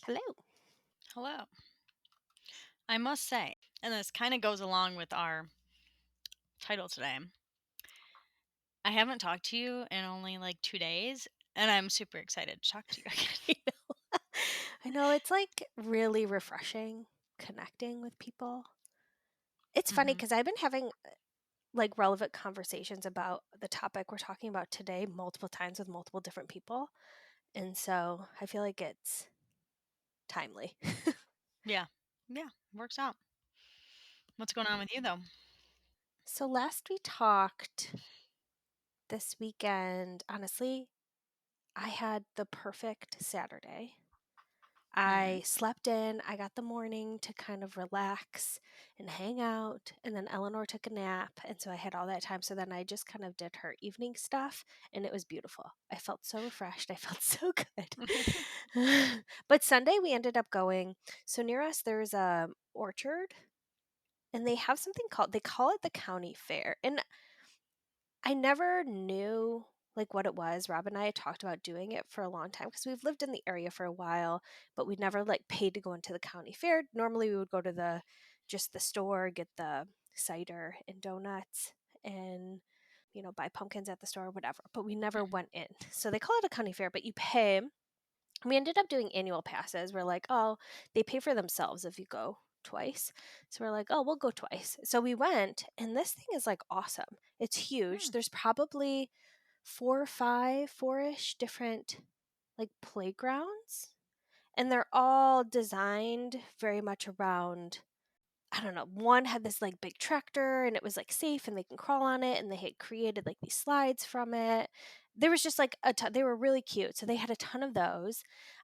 Hello. Hello. I must say, and this kind of goes along with our title today. I haven't talked to you in only like 2 days, and I'm super excited to talk to you again. I know. I know it's like really refreshing connecting with people. It's funny hmm because I've been having like relevant conversations about the topic we're talking about today multiple times with multiple different people. And so I feel like it's timely. Yeah. Yeah. Works out. What's going on with you, though? So last we talked this weekend, honestly, I had the perfect Saturday. Hmm. I slept in. I got the morning to kind of relax and hang out. And then Eleanor took a nap. And so I had all that time. So then I just kind of did her evening stuff and it was beautiful. I felt so refreshed. I felt so good. But Sunday we ended up going. So near us, there's a orchard and they have something called, they call it the county fair. And I never knew like what it was. Rob and I had talked about doing it for a long time because we've lived in the area for a while, but we never like paid to go into the county fair. Normally we would go to the just the store, get the cider and donuts and buy pumpkins at the store or whatever, but we never went in. So they call it a county fair, but you pay. We ended up doing annual passes. We're like, oh, they pay for themselves if you go twice. So we're like, oh, we'll go twice. So we went, and this thing is like awesome. It's huge. Hmm. There's probably four or five, four-ish different like playgrounds, and they're all designed very much around. I don't know. One had this like big tractor and it was like safe and they can crawl on it and they had created like these slides from it. There was just like a ton, they were really cute. So they had a ton of those.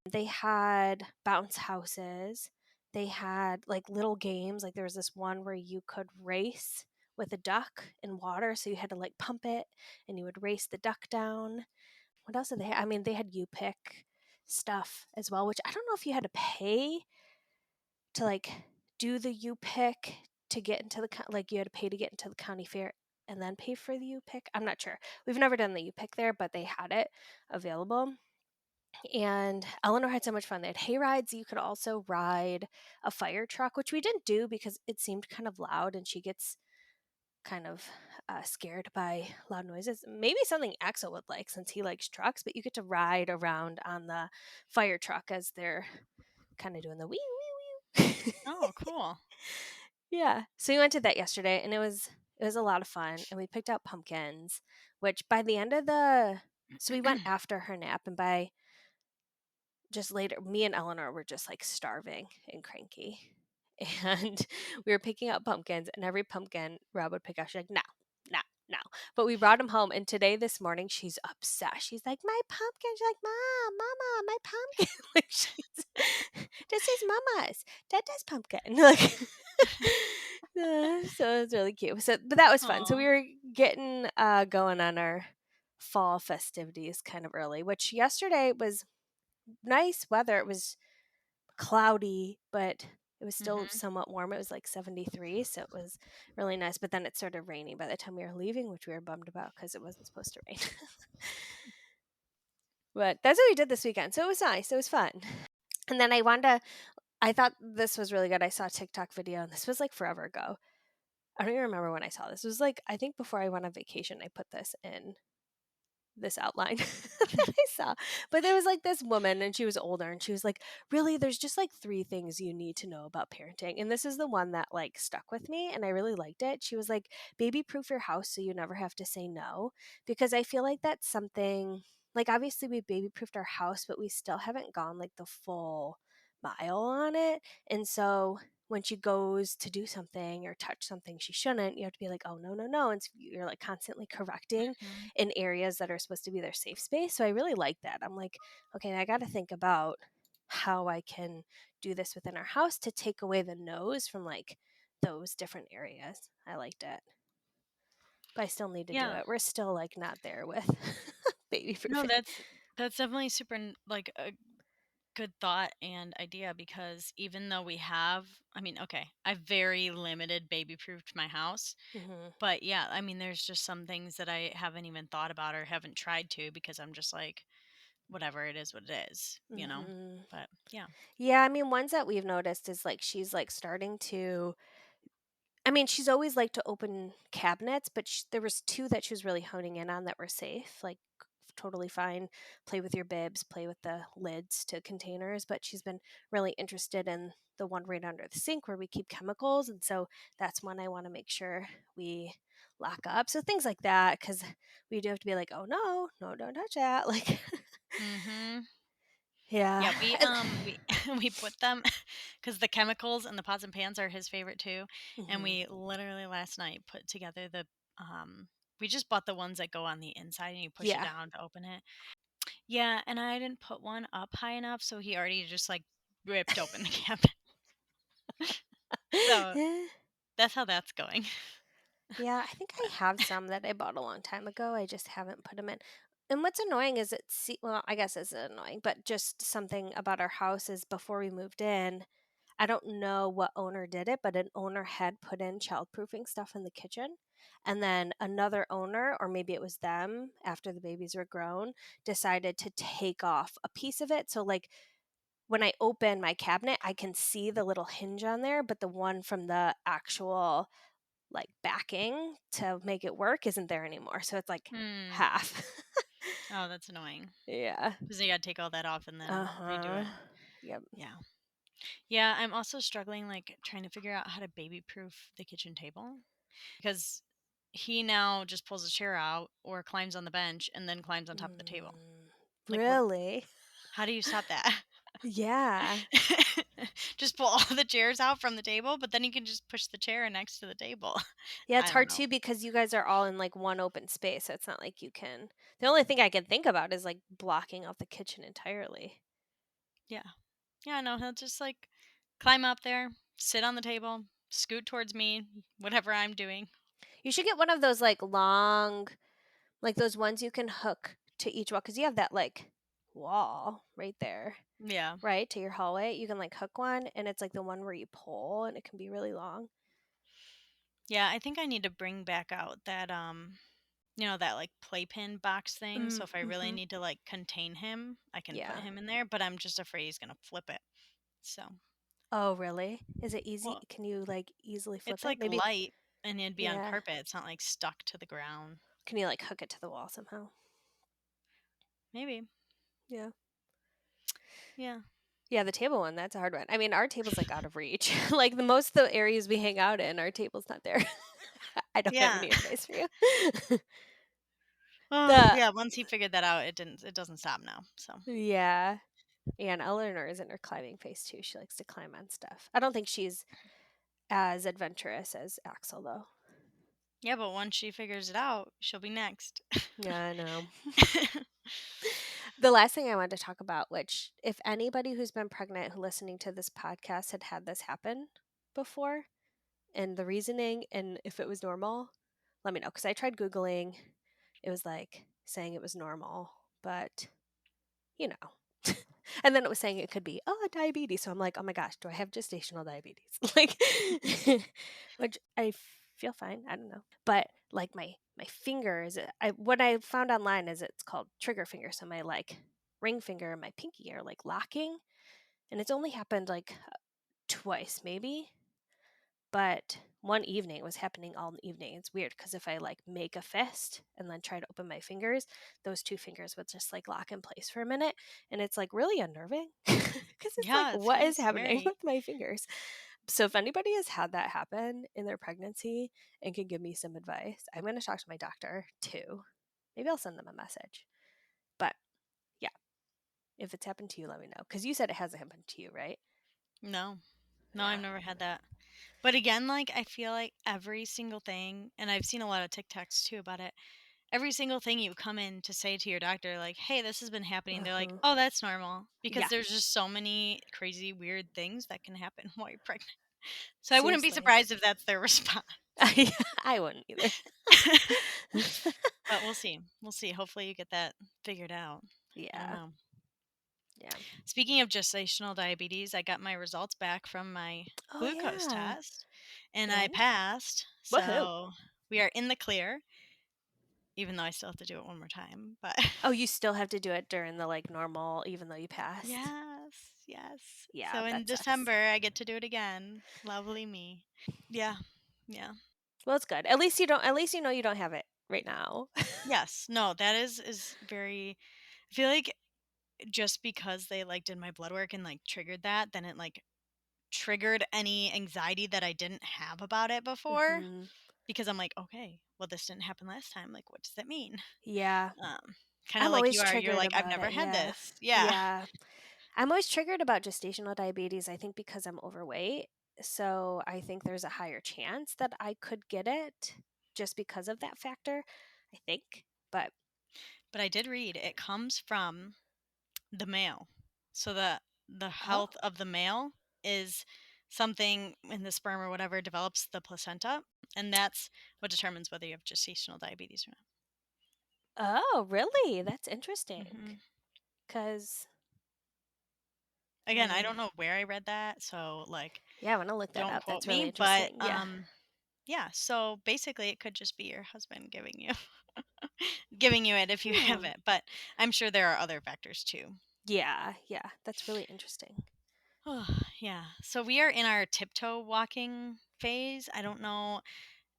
They had bounce houses. They had like little games. Like there was this one where you could race with a duck in water. So you had to like pump it and you would race the duck down. What else did they have? I mean, they had you pick stuff as well, which I don't know if you had to pay to like do the U pick to get into the like you had to pay to get into the county fair and then pay for the U pick. I'm not sure. We've never done the U pick there, but they had it available. And Eleanor had so much fun. They had hay rides. You could also ride a fire truck, which we didn't do because it seemed kind of loud and she gets kind of scared by loud noises. Maybe something Axel would like since he likes trucks, but you get to ride around on the fire truck as they're kind of doing the wee wee wee. Oh, cool. Yeah. So we went to that yesterday and it was a lot of fun and we picked out pumpkins, which by the end of the so we went after her nap and by just later me and Eleanor were just like starving and cranky. And we were picking out pumpkins and every pumpkin Rob would pick out, she's like, no, no, no. But we brought him home and today this morning she's obsessed. She's like, my pumpkin. She's like, Mom, Mama, my pumpkin. Like she's this is Mama's. Dada's pumpkin. Like so it's really cute. So, but that was fun. So we Oh, were getting going on our fall festivities kind of early, which yesterday was nice weather. It was cloudy, but it was still hmm somewhat warm. It was like 73, so it was really nice. But then it started raining by the time we were leaving, which we were bummed about because it wasn't supposed to rain. But that's what we did this weekend. So it was nice. It was fun. And then I thought this was really good. I saw a TikTok video, and this was like forever ago. I don't even remember when I saw this. It was like I think before I went on vacation, I put this in this outline that I saw. But there was like this woman and she was older and she was like, really, there's just like three things you need to know about parenting. And this is the one that like stuck with me and I really liked it. She was like, baby proof your house so you never have to say no. Because I feel like that's something like obviously we baby proofed our house, but we still haven't gone like the full mile on it. And so when she goes to do something or touch something she shouldn't, you have to be like, oh, no, no, no. And so you're like constantly correcting hmm in areas that are supposed to be their safe space. So I really like that. I'm like, okay, I got to think about how I can do this within our house to take away the no's from like those different areas. I liked it, but I still need to do Yeah. it. We're still like not there with baby No, proofing. that's definitely super like a good thought and idea because even though we have, I mean, okay, I've very limited baby proofed my house. Hmm. But yeah, I mean, there's just some things that I haven't even thought about or haven't tried to because I'm just like, whatever, it is what it is, you know? Mhm. But yeah. Yeah, I mean, ones that we've noticed is, like, she's, like, starting to I mean, she's always liked to open cabinets, but there was 2 that she was really honing in on that were safe, like, totally fine, play with your bibs, play with the lids to containers, but she's been really interested in the one right under the sink where we keep chemicals, and so that's one I wanna make sure we lock up, so things like that, because we do have to be like, "Oh, no. No, don't touch that," like Mhm. Yeah. Yeah, we we put them because the chemicals and the pots and pans are his favorite too, and Mhm. we literally last night put together we just bought the ones that go on the inside and you push it Yeah. down to open it. Yeah, and I didn't put one up high enough, so he already just, like, ripped open the cabinet. So, that's how that's going. Yeah, I think I But have some that I bought a long time ago. I just haven't put them in. And what's annoying is well, I guess it's annoying, but just something about our house is before we moved in, I don't know what owner did it, but an owner had put in childproofing stuff in the kitchen. And then another owner, or maybe it was them after the babies were grown, decided to take off a piece of it. So, like, when I open my cabinet, I can see the little hinge on there, but the one from the actual like, backing to make it work isn't there anymore, so it's, like, mm, half. oh, that's annoying Yeah. because you gotta take all that off and then redo Uh-huh. it. Yep. Yeah. Yeah, I'm also struggling, like, trying to figure out how to baby-proof the kitchen table because he now just pulls a chair out or climbs on the bench and then climbs on top of the table. Like, what Really? how do you stop that? Yeah. Just pull all the chairs out from the table, but then you can just push the chair next to the table. Yeah, it's I don't hard know. too because you guys are all in, like, one open space, so it's not like you can the only thing I can think about is, like, blocking out the kitchen entirely. Yeah. Yeah, no, he'll just, like, climb up there, sit on the table, scoot towards me, whatever I'm doing. You should get one of those, like, long like, those ones you can hook to each wall because you have that, like, wall right there. Yeah. Right, to your hallway, you can, like, hook one, and it's, like, the one where you pull, and it can be really long. Yeah, I think I need to bring back out that, that, like, playpen box thing, so if I really Mhm. need to, like, contain him, I can put Yeah. him in there, but I'm just afraid he's gonna flip it. So, Oh, really? Is it easy? well, Can you, like, easily it's, flip it? like, Maybe light and it'd be on yeah. carpet, it's not, like, stuck to the ground. Can you, like, hook it to the wall somehow? Maybe. Yeah. Yeah. Yeah, the table one, that's a hard one. I mean, our table's, like, out of reach. Like, the most the areas we hang out in, our table's not there. I don't have Yeah. any advice for you. Oh, The yeah, once he figured that out, it doesn't stop now, so. yeah. Yeah, and Eleanor is in her climbing phase too, she likes to climb on stuff. I don't think she's as adventurous as Axel, though. Yeah, but once she figures it out, she'll be next. Yeah, I know. The last thing I wanted to talk about, which if anybody who's been pregnant who listening to this podcast had this happen before, and the reasoning and if it was normal, let me know because I tried Googling. It was like saying it was normal, but you know. And then it was saying it could be, oh, diabetes. So I'm like, oh my gosh, do I have gestational diabetes? Like, which I feel fine. I don't know. But like my fingers, what I found online is it's called trigger finger. So my like ring finger and my pinky are like locking. And it's only happened like twice, maybe. But one evening, it was happening all evening. It's weird because if I like make a fist and then try to open my fingers, those two fingers would just like lock in place for a minute. And it's like really unnerving because it's like, Yeah, it's what kinda is happening scary. with my fingers? So if anybody has had that happen in their pregnancy and can give me some advice, I'm going to talk to my doctor too. Maybe I'll send them a message. But yeah, if it's happened to you, let me know. Because you said it hasn't happened to you, right? No. No, I've Yeah. never had that. But again, like, I feel like every single thing and I've seen a lot of TikToks too about it. Every single thing you come in to say to your doctor, like, "Hey, this has been happening," Uh they're like, huh. "Oh, that's normal," because Yeah. there's just so many crazy, weird things that can happen while you're pregnant. So I wouldn't be Seriously. surprised if that's their response. I wouldn't either. But we'll see. We'll see. Hopefully you get that figured out. I don't Yeah. know. Yeah. Speaking of gestational diabetes, I got my results back from my Oh, glucose yeah. test and I Good. passed. Woohoo. So we are in the clear. even though I still have to do it one more time. But Oh, you still have to do it during the, like, normal even though you passed? yes, yes. Yeah, So in that sucks. December, I get to do it again. Lovely me. Yeah, yeah. Well, it's good. At least you know you don't have it right now. Yes. No, that is very. I feel like just because they like did my blood work and like triggered that, then it like triggered any anxiety that I didn't have about it before. Mhm. Because I'm like, okay, well, this didn't happen last time. Like, what does that mean? Yeah. Um, Kind of I'm like always you are. You're triggered like, I've about never it, had yeah. this. Yeah. Yeah. I'm always triggered about gestational diabetes, I think because I'm overweight, so I think there's a higher chance that I could get it just because of that factor, I think, but But I did read it comes from the male. So the oh, health of the male is something in the sperm or whatever develops the placenta, and that's what determines whether you have gestational diabetes or oh, really? That's not. interesting. Because I Again, I mean, don't know where I read that, so like yeah, I wanna look that don't up, quote that's really me, but interesting, yeah. yeah, so basically it could just be your husband giving you giving you it if you have Hmm. it, but I'm sure there are other factors too. Yeah, yeah, that's really interesting. Oh, yeah. So we are in our tiptoe walking phase. I don't know.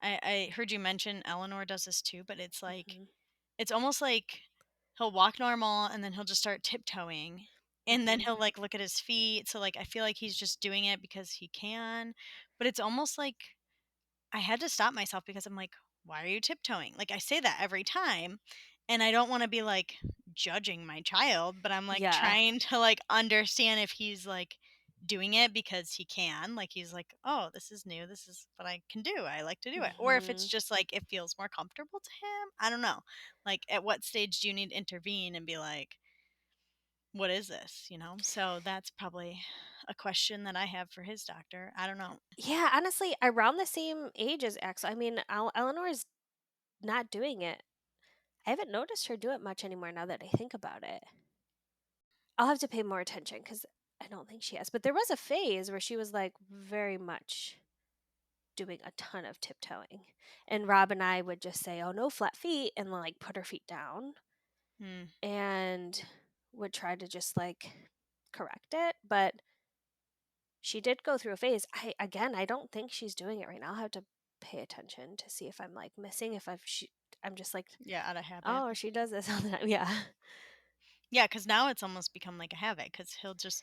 I heard you mention Eleanor does this too, but it's like Mhm, it's almost like he'll walk normal and then he'll just start tiptoeing. And then mhm. he'll like look at his feet. So like I feel like he's just doing it because he can. But it's almost like I had to stop myself because I'm like, why are you tiptoeing? Like I say that every time. And I don't want to be like judging my child, but I'm like Yeah. trying to like understand if he's like doing it because he can. Like he's like, oh, this is new. This is what I can do. I like to do it. Or if it's Mhm. just like it feels more comfortable to him. I don't know. Like at what stage do you need to intervene and be like, what is this? So that's probably a question that I have for his doctor. I don't know. Yeah, honestly, around the same age as Axel. I mean, Eleanor's not doing it. I haven't noticed her do it much anymore now that I think about it. I'll have to pay more attention because I don't think she has. But there was a phase where she was like very much doing a ton of tiptoeing. And Rob and I would just say, oh, no flat feet, and like put her feet down Hmm. and would try to just like correct it. But she did go through a phase. I don't think she's doing it right now. I'll have to pay attention to see if I'm like missing, if I'm just like, Yeah, out of habit. oh, she does this all the time. Yeah. Yeah, because now it's almost become like a habit because he'll just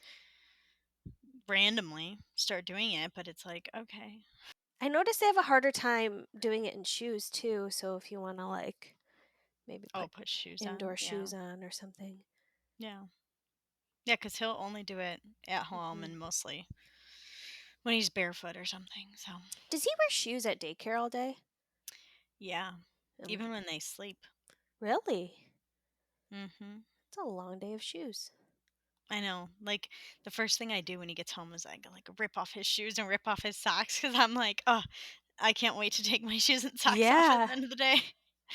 randomly start doing it, but it's like, okay. I noticed they have a harder time doing it in shoes too. So if you want to like maybe Oh, put put shoes on. indoor Yeah. shoes on or something. Yeah. Yeah, because he'll only do it at home Hmm. and mostly when he's barefoot or something. So, Does he wear shoes at daycare all day? yeah. Um, Even when they sleep. really? Hmm. It's a long day of shoes. I know. Like the first thing I do when he gets home is I go like rip off his shoes and rip off his socks because I'm like, oh, I can't wait to take my shoes and socks off at Yeah. the end of the day.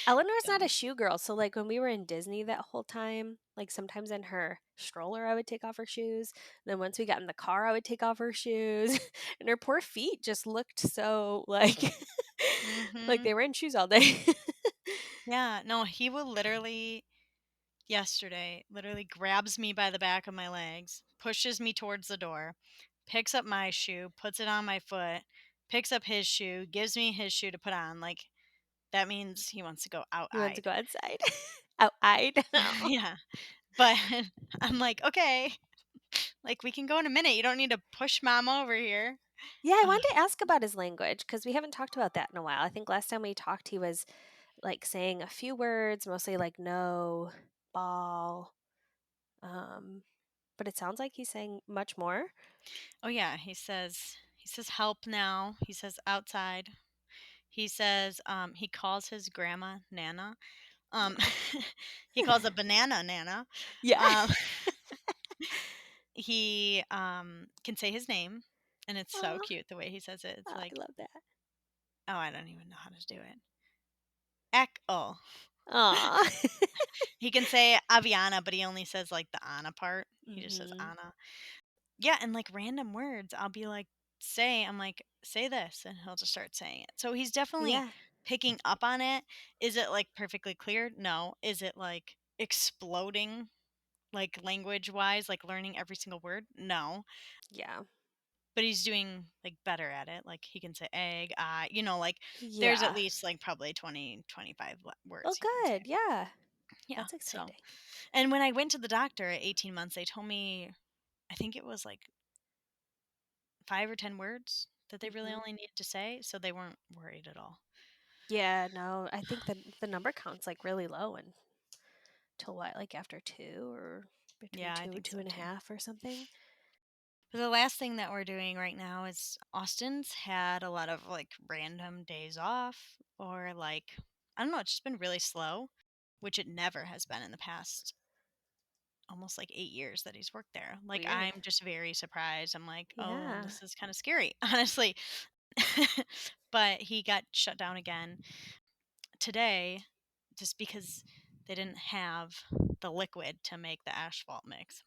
Eleanor's So, not a shoe girl, so, like, when we were in Disney that whole time, like, sometimes in her stroller, I would take off her shoes, then once we got in the car, I would take off her shoes, and her poor feet just looked so, like like hmm. they were in shoes all day. Yeah. No, he will literally yesterday literally grabs me by the back of my legs, pushes me towards the door, picks up my shoe, puts it on my foot, picks up his shoe, gives me his shoe to put on. Like that means he wants to go You want to out-eyed. go outside? Out-eyed? Oh. Yeah. But I'm like, okay, like we can go in a minute. You don't need to push mom over here. Yeah, I Ugh. wanted to ask about his language because we haven't talked about that in a while. I think last time we talked, he was, like, saying a few words, mostly like "no," "ball," um, but it sounds like he's saying much more. Oh yeah, he says help now. He says outside. He says he calls his grandma Nana. Um he calls a banana Nana. Yeah. Um he can say his name and it's so Aw. cute the way he says it. It's Oh, I like, love that. oh, I don't even know how to do it. Echo. Aw. He can say Aviana, but he only says like the Anna part. He just says Mhm. Anna. Yeah, and like random words. I'll be like, I'm like, say this, and he'll just start saying it. So he's definitely Yeah. picking up on it. Is it like perfectly clear? No. Is it like exploding, like language wise, like learning every single word? No. Yeah. But he's doing like better at it. Like he can say egg, I, like there's at Yeah. least like probably 20, 25 Oh, words he can say. good. Yeah. Yeah. That's So, exciting. and when I went to the doctor at 18 months, they told me, I think it was like 5 or 10 words that they really Hmm. only needed to say. So they weren't worried at all. Yeah, no, I think the number count's like really low until what, like after two or between Yeah, I two and think two so and a too. half or something. But the last thing that we're doing right now is Austin's had a lot of like random days off or like, I don't know, it's just been really slow, which it never has been in the past almost like 8 years that he's worked there. Like, Weird. I'm just very surprised. I'm like, oh, Yeah. this is kind of scary, honestly. But he got shut down again today just because they didn't have the liquid to make the asphalt mix.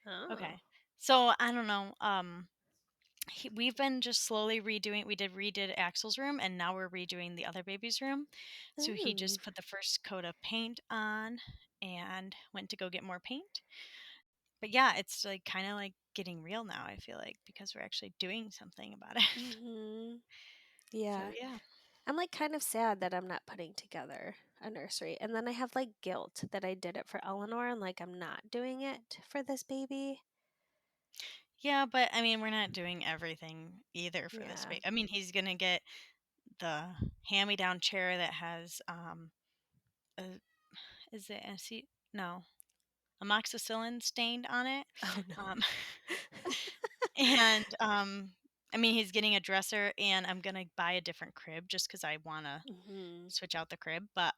I'm like, Oh. okay. So I don't know. We've been just slowly redoing. We redid Axel's room, and now we're redoing the other baby's room. So he Ooh. just put the first coat of paint on and went to go get more paint. But yeah, it's like kind of like getting real now. I feel like because we're actually doing something about it. Mhm. So Yeah. yeah, I'm like kind of sad that I'm not putting together a nursery. And then I have like guilt that I did it for Eleanor and like I'm not doing it for this baby. yeah. But I mean, we're not doing everything either for this Yeah. baby. I mean, he's gonna get the hand-me-down chair that has a, is it a no, amoxicillin stained on it. Oh no. Um, And, I mean, he's getting a dresser, and I'm gonna buy a different crib just because I wanna Mhm. switch out the crib, but,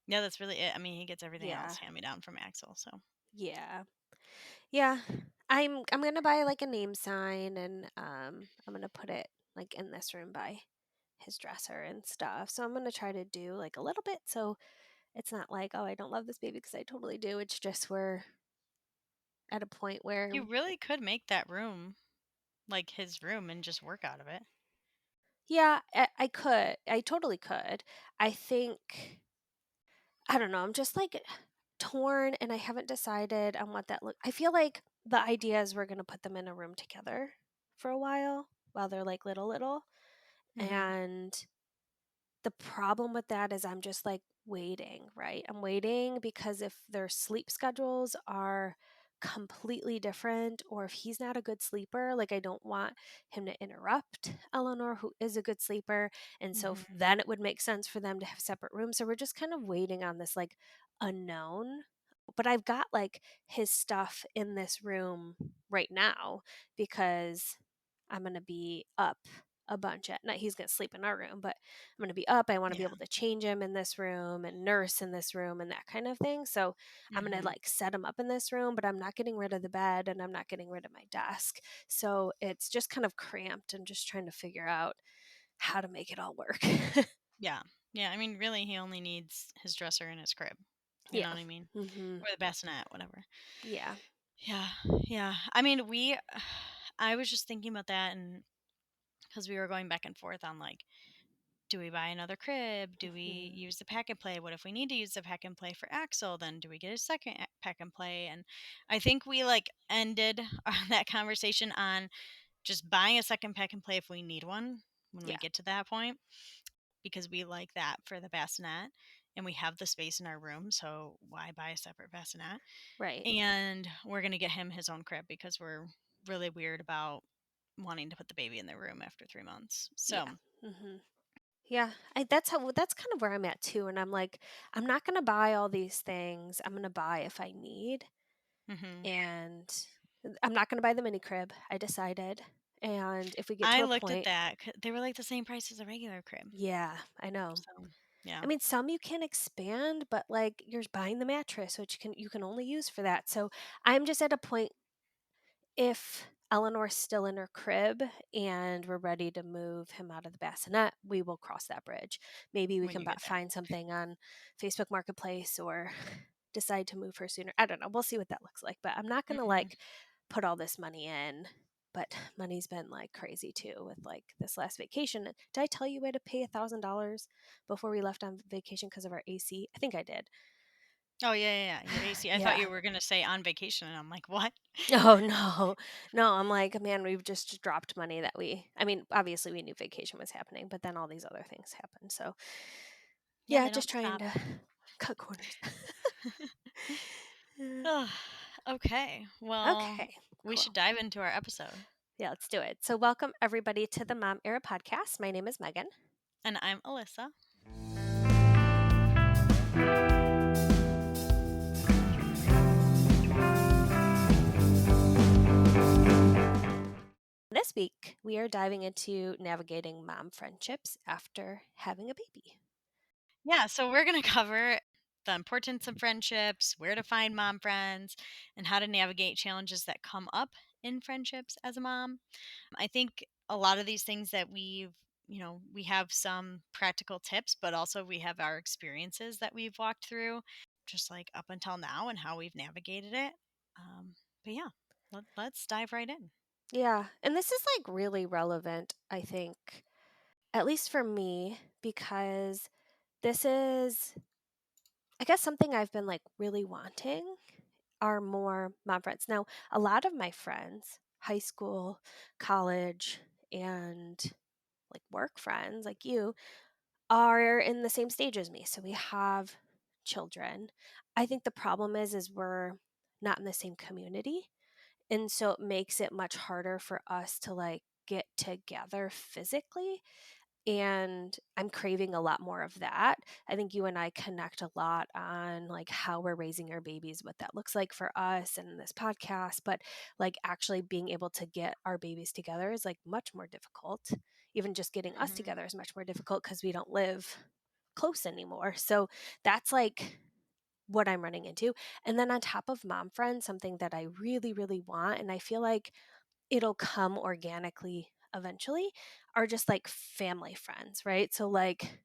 yeah, that's really it. I mean, he gets everything Yeah. else hand-me-down from Axel, so. Yeah. Yeah. I'm gonna buy like a name sign and I'm gonna put it like in this room by his dresser and stuff. So I'm gonna try to do like a little bit so it's not like, oh, I don't love this baby because I totally do. It's just we're at a point where You really could make that room, like, his room and just work out of it. yeah, I could. I totally could. I think I don't know. I'm just like torn and I haven't decided on what that look. I feel like the idea is we're going to put them in a room together for a while they're like little Mhm, and the problem with that is I'm just like waiting, right? I'm waiting because if their sleep schedules are completely different or if he's not a good sleeper, like I don't want him to interrupt Eleanor, who is a good sleeper. And so mhm. then it would make sense for them to have separate rooms. So we're just kind of waiting on this like unknown. But I've got like his stuff in this room right now because I'm going to be up a bunch at night. He's going to sleep in our room, but I'm going to be up. I want to be Yeah, able to change him in this room and nurse in this room and that kind of thing. So I'm going to mhm. like set him up in this room, but I'm not getting rid of the bed and I'm not getting rid of my desk. So it's just kind of cramped and just trying to figure out how to make it all work. Yeah. Yeah, I mean, really, he only needs his dresser in his crib, you know Yeah. what I mean? Mhm. Or the bassinet, whatever. Yeah. Yeah, yeah. I mean, I was just thinking about that and because we were going back and forth on like, do we buy another crib? Do we Mhm. use the pack and play? What if we need to use the pack and play for Axel? Then do we get a second pack and play? And I think we like ended that conversation on just buying a second pack and play if we need one when we Yeah. get to that point because we like that for the bassinet and we have the space in our room. So why buy a separate bassinet? Right. And we're going to get him his own crib because we're really weird about wanting to put the baby in their room after 3 months. So, Yeah. Mhm. Yeah, that's kind of where I'm at too, and I'm like, I'm not gonna buy all these things. I'm gonna buy if I need, mhm. and I'm not gonna buy the mini crib. I decided, and if we get to I a looked at point, that. They were like the same price as a regular crib. yeah, I know. So, yeah. I mean, some you can expand, but like you're buying the mattress, which you can only use for that. So I'm just at a point if Eleanor's still in her crib and we're ready to move him out of the bassinet, we will cross that bridge. Maybe we When can you get there. find something on Facebook Marketplace or decide to move her sooner. I don't know. We'll see what that looks like. But I'm not going to Mhm. like put all this money in. but money's been like crazy too with like this last vacation. Did I tell you we had to pay $1,000 before we left on vacation because of our AC? I think I did. Oh, yeah, yeah, yeah, your AC. I thought Yeah. you were gonna say on vacation, and I'm like, "What?" Oh no. No, I'm like, man, we've just dropped money that I mean, obviously we knew vacation was happening, but then all these other things happened. So Yeah, yeah, they just don't trying stop. to cut corners. Uh, Ugh, okay, well, okay, we cool. should dive into our episode, Yeah, let's do it. So welcome everybody to the Mom Era podcast. My name is Megan. and I'm Alyssa. This week, we are diving into navigating mom friendships after having a baby. Yeah, so we're gonna cover the importance of friendships, where to find mom friends, and how to navigate challenges that come up in friendships as a mom. I think a lot of these things that we have some practical tips, but also we have our experiences that we've walked through, just like up until now and how we've navigated it. But yeah, let's dive right in. Yeah, and this is like really relevant, I think, at least for me, because this is, I guess, something I've been like really wanting are more mom friends. Now, a lot of my friends, high school, college, and like work friends like you, are in the same stage as me. So we have children. I think the problem is we're not in the same community. And so it makes it much harder for us to like get together physically, and I'm craving a lot more of that. I think you and I connect a lot on like how we're raising our babies, what that looks like for us and this podcast, but like actually being able to get our babies together is like much more difficult. Even just getting us Hmm. together is much more difficult because we don't live close anymore. So that's like what I'm running into. And then on top of mom friends, something that I really, really want, and I feel like it'll come organically eventually, are just like family friends, right? So like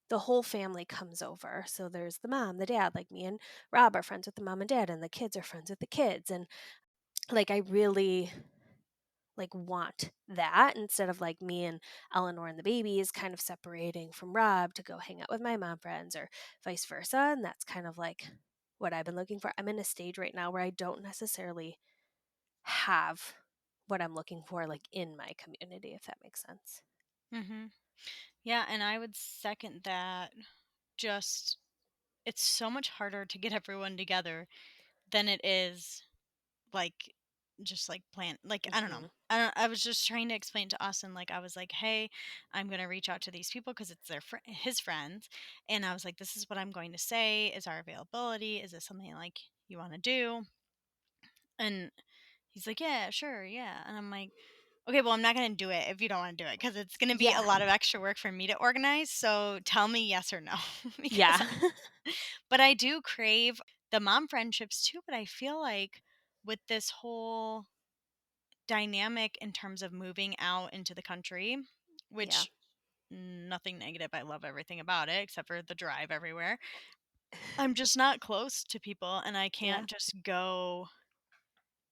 the whole family comes over. So there's the mom, the dad, like me and Rob are friends with the mom and dad, and the kids are friends with the kids. And like I really like want that instead of like me and Eleanor and the babies kind of separating from Rob to go hang out with my mom friends or vice versa. And that's kind of like what I've been looking for. I'm in a stage right now where I don't necessarily have what I'm looking for like in my community, if that makes sense. Hmm. Yeah, and I would second that. Just it's so much harder to get everyone together than it is like just like plan like I don't know. Hmm. I was just trying to explain to Austin, like I was like, "Hey, I'm going to reach out to these people because it's his friends." And I was like, "This is what I'm going to say. Is our availability? Is this something like you want to do?" And he's like, "Yeah, sure, yeah." And I'm like, "Okay, well, I'm not going to do it if you don't want to do it because it's going to be a Yeah. lot of extra work for me to organize. So tell me yes or no." Yeah. Because but I do crave the mom friendships too, but I feel like with this whole dynamic in terms of moving out into the country, Yeah. which nothing negative, I love everything about it except for the drive everywhere. I'm just not close to people and I Yeah. can't just go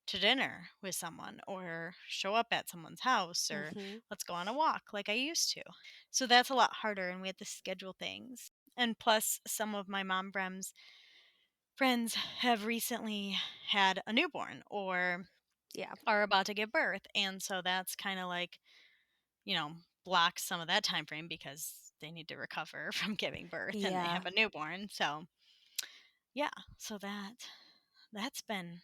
to dinner with someone or show up at someone's house or Hmm. let's go on a walk like I used to. So that's a lot harder and we have to schedule things. And plus some of my mom friends have recently had a newborn or Yeah. are about to give birth and so that's kind of like blocks some of that time frame because they need to recover from giving birth and they Yeah. have a newborn. So yeah, so that's been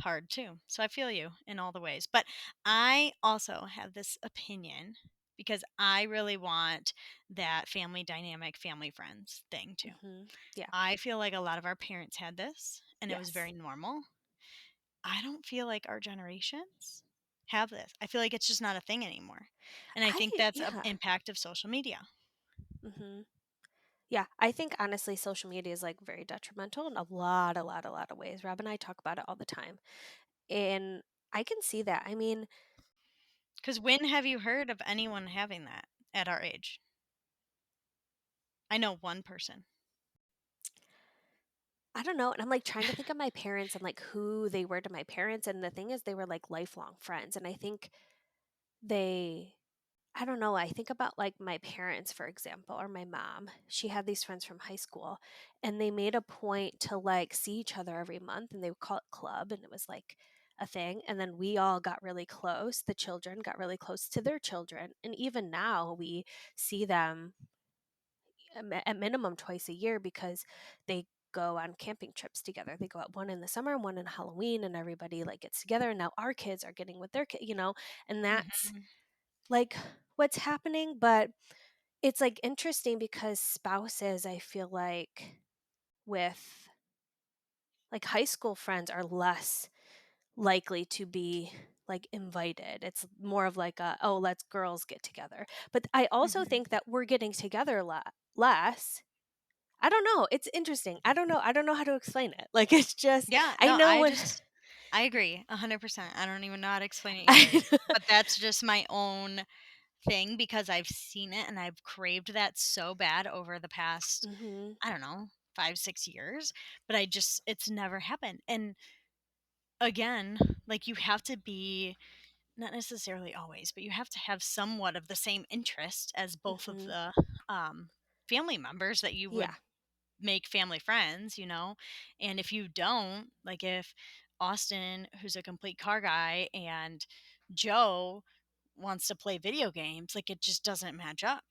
hard too. So I feel you in all the ways. But I also have this opinion because I really want that family dynamic, family friends thing too. Hmm. Yeah. I feel like a lot of our parents had this and it was Yes. very normal. I don't feel like our generations have this. I feel like it's just not a thing anymore. And I think that's an Yeah. impact of social media. Hmm. Yeah. I think honestly, social media is like very detrimental in a lot of ways. Rob and I talk about it all the time. And I can see that. I mean, Because when have you heard of anyone having that at our age? I know one person. I don't know, and I'm, like, trying to think of my parents and, like, who they were to my parents, and the thing is they were, like, lifelong friends, and I think they I don't know, I think about, like, my parents, for example, or my mom. She had these friends from high school, and they made a point to, like, see each other every month, and they would call it club, and it was, like, a thing, and then we all got really close. The children got really close to their children, and even now, we see them at minimum twice a year because they go on camping trips together. They go out one in the summer and one in Halloween, and everybody, like, gets together, and now our kids are getting with their and that's, Mhm. like, what's happening, but it's, like, interesting because spouses, I feel like, with, like, high school friends are less likely to be, like, invited. It's more of like a, "Oh, let's girls get together." But I also Mhm. think that we're getting together less. I don't know, it's interesting. I don't know how to explain it. Like, it's just Yeah, I no, know when I agree 100%. I don't even know how to explain it either. I But that's just my own thing because I've seen it and I've craved that so bad over the past, Mhm, I don't know, 5, 6 years, but it's never happened. And again, like you have to be not necessarily always, but you have to have somewhat of the same interest as both of mhm. the um family members that you Yeah, would make family friends, And if you don't, like if Austin, who's a complete car guy, and Joe wants to play video games, like it just doesn't match up.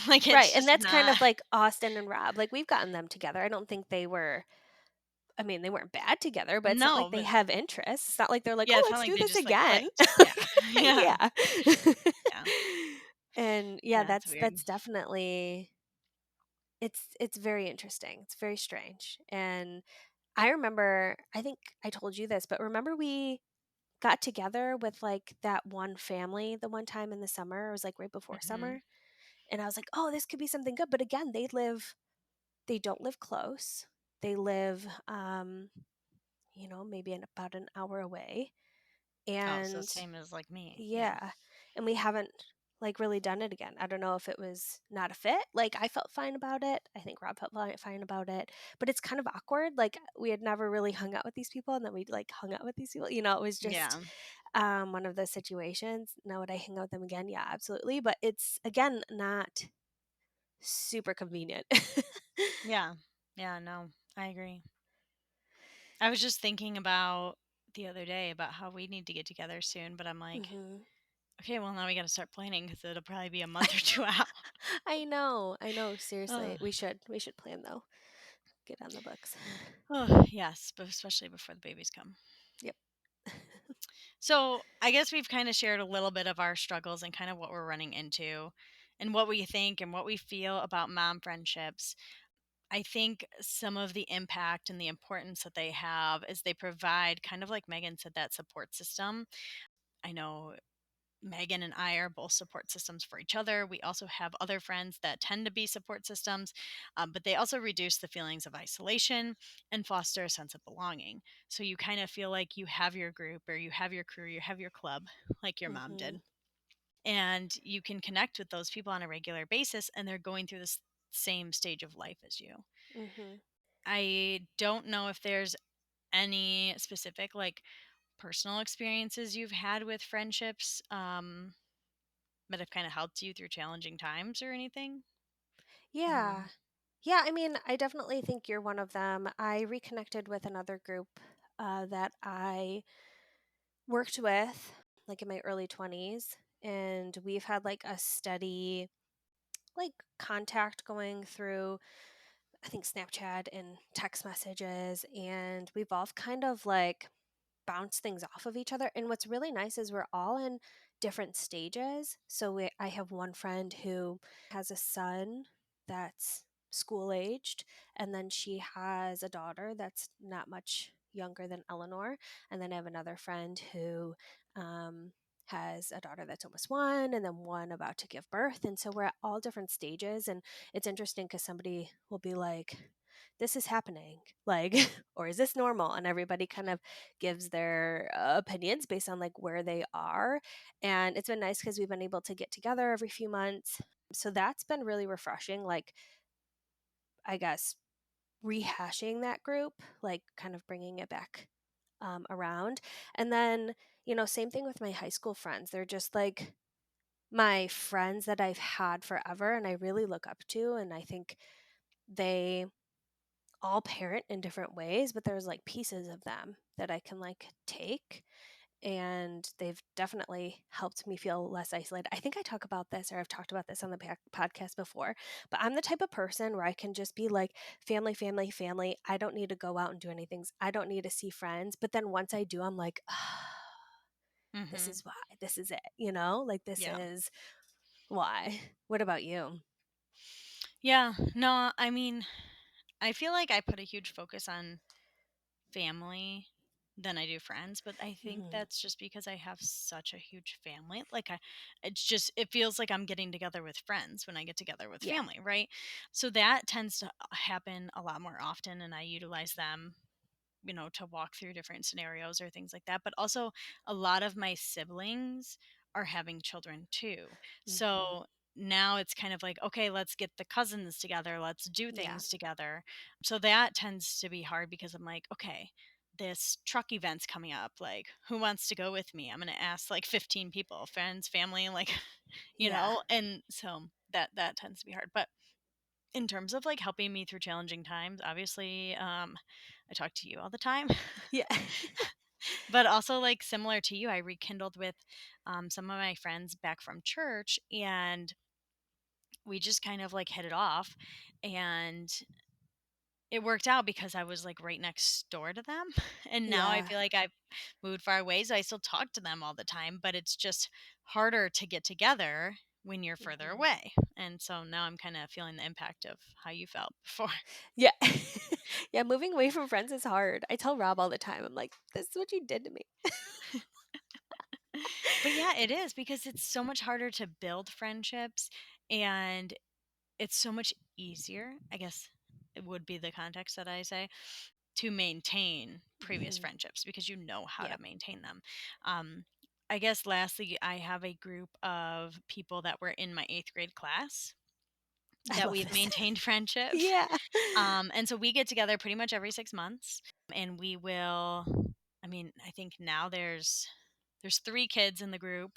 Like right, it's and just that's kind not. of like Austin and Rob, like, we've gotten them together. I don't think they were I mean, they weren't bad together, but it's not like No, they but have interests. It's not like they're like, yeah, "Oh, it's not let's like do they this just like again." clicked. Yeah. Yeah. Yeah. Yeah. And, yeah, Yeah, it's that's weird. that's definitely it's very interesting. It's very strange, and I remember I think I told you this, but remember we got together with, like, that one family the one time in the summer. It was, like, right before Hmm. summer, and I was like, "Oh, this could be something good," but again, they don't live close. They live, maybe in about an hour away, Oh, so and same as like me. Yeah. yeah, and we haven't, like, really done it again. I don't know if it was not a fit, like, I felt fine about it. I think Rob felt fine about it, but it's kind of awkward, like, we had never really hung out with these people, and then we like, hung out with these people, it was just, Yeah. one of those situations. Now would I hang out with them again? Yeah, absolutely, but it's, again, not super convenient. Yeah. Yeah. No, I agree. I was just thinking about the other day about how we need to get together soon, but I'm like, Mhm. okay, well, now we got to start planning because it'll probably be a month or two out. I know, seriously. Ugh. We should plan, though. Get on the books. Oh, yes, but especially before the babies come. Yep. So I guess we've kind of shared a little bit of our struggles and kind of what we're running into and what we think and what we feel about mom friendships. I think some of the impact and the importance that they have is they provide, kind of like Megan said, that support system. I know Megan and I are both support systems for each other. We also have other friends that tend to be support systems, but they also reduce the feelings of isolation and foster a sense of belonging. So you kind of feel like you have your group or you have your crew, you have your club, like your mom Mhm. did. And you can connect with those people on a regular basis, and they're going through this same stage of life as you. Mhm. I don't know if there's any specific, like, personal experiences you've had with friendships that have kind of helped you through challenging times or anything? I don't know. Yeah. Yeah, I mean, I definitely think you're one of them. I reconnected with another group that I worked with, like, in my early 20s, and we've had, like, a steady, like, contact going through, I think, Snapchat and text messages, and we've all kind of, like, bounce things off of each other. And what's really nice is we're all in different stages. So I have one friend who has a son that's school aged, and then she has a daughter that's not much younger than Eleanor. And then I have another friend who um, has a daughter that's almost one, and then one about to give birth. And so we're at all different stages. And it's interesting because somebody will be like, this is happening, like, or is this normal? And everybody kind of gives their opinions based on, like, where they are. And it's been nice because we've been able to get together every few months. So that's been really refreshing. Like, I guess rehashing that group, like kind of bringing it back around. And then, same thing with my high school friends. They're just like my friends that I've had forever and I really look up to. And I think they all parent in different ways, but there's like pieces of them that I can like take. And they've definitely helped me feel less isolated. I think I talk about this, or I've talked about this on the podcast before, but I'm the type of person where I can just be like, family, family, family. I don't need to go out and do anything. I don't need to see friends. But then once I do, I'm like, this Mhm. is why. This is it. Like this Yeah. is why. What about you? Yeah. No, I mean, I feel like I put a huge focus on family than I do friends, but I think Hmm. that's just because I have such a huge family. Like it's just it feels like I'm getting together with friends when I get together with Yeah. family, right? So that tends to happen a lot more often and I utilize them, to walk through different scenarios or things like that. But also, a lot of my siblings are having children too. Hmm. So now it's kind of like, okay, let's get the cousins together, let's do Yeah. things together. So that tends to be hard because I'm like, okay, this truck event's coming up. Like, who wants to go with me? I'm going to ask like 15 people, friends, family, like, Yeah. and so that tends to be hard. But in terms of like helping me through challenging times, obviously, I talk to you all the time. Yeah. But also, like similar to you, I rekindled with some of my friends back from church, and we just kind of like hit it off. And it worked out because I was like right next door to them. And now I Yeah. feel like I've moved far away. So I still talk to them all the time, but it's just harder to get together when you're further Hmm. away. And so now I'm kind of feeling the impact of how you felt before. Yeah. Yeah. Moving away from friends is hard. I tell Rob all the time, I'm like, this is what you did to me. But yeah, it is because it's so much harder to build friendships and it's so much easier, I guess it would be the context that I say, to maintain previous Hmm. friendships because you know how to Yep. maintain them. Um, I guess lastly, I have a group of people that were in my eighth grade class I that love we've this. maintained friendships. Yeah. And so we get together pretty much every 6 months and we will, I mean, I think now there's 3 kids in the group.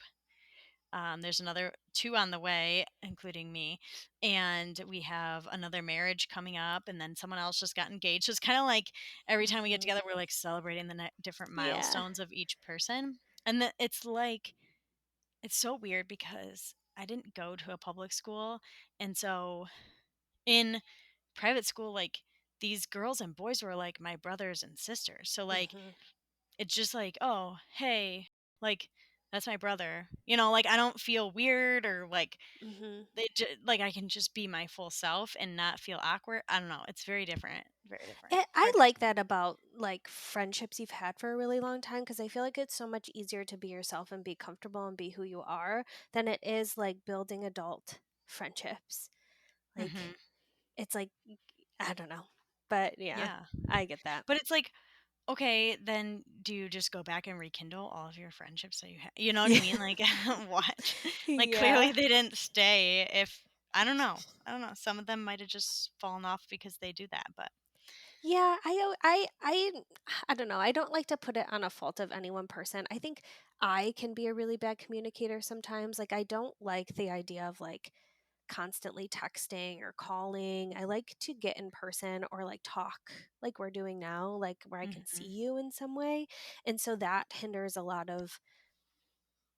There's another 2 on the way, including me, and we have another marriage coming up, and then someone else just got engaged. So it's kind of like every time we get Hmm. together, we're like celebrating the different Yeah. milestones of each person, and it's like it's so weird because I didn't go to a public school, and so in private school, like these girls and boys were like my brothers and sisters. So like Hmm. it's just like, "Oh, hey, like, that's my brother." Like, I don't feel weird or, like, Hmm. like, I can just be my full self and not feel awkward. I don't know, it's very different, very different. I Hard to like explain. that about like friendships you've had for a really long time because I feel like it's so much easier to be yourself and be comfortable and be who you are than it is like building adult friendships. Mhm. Like it's like I don't know. But yeah, Yeah. I get that. But it's like, okay, then do you just go back and rekindle all of your friendships that you know what I Yeah. mean? Like, what? Like, Yeah. clearly they didn't stay if I don't know. I don't know. Some of them might have just fallen off because they do that, but Yeah, I don't know. I don't like to put it on a fault of any one person. I think I can be a really bad communicator sometimes. Like I don't like the idea of like constantly texting or calling. I like to get in person or like talk like we're doing now, like where I can see mhm. you in some way. And so that hinders a lot of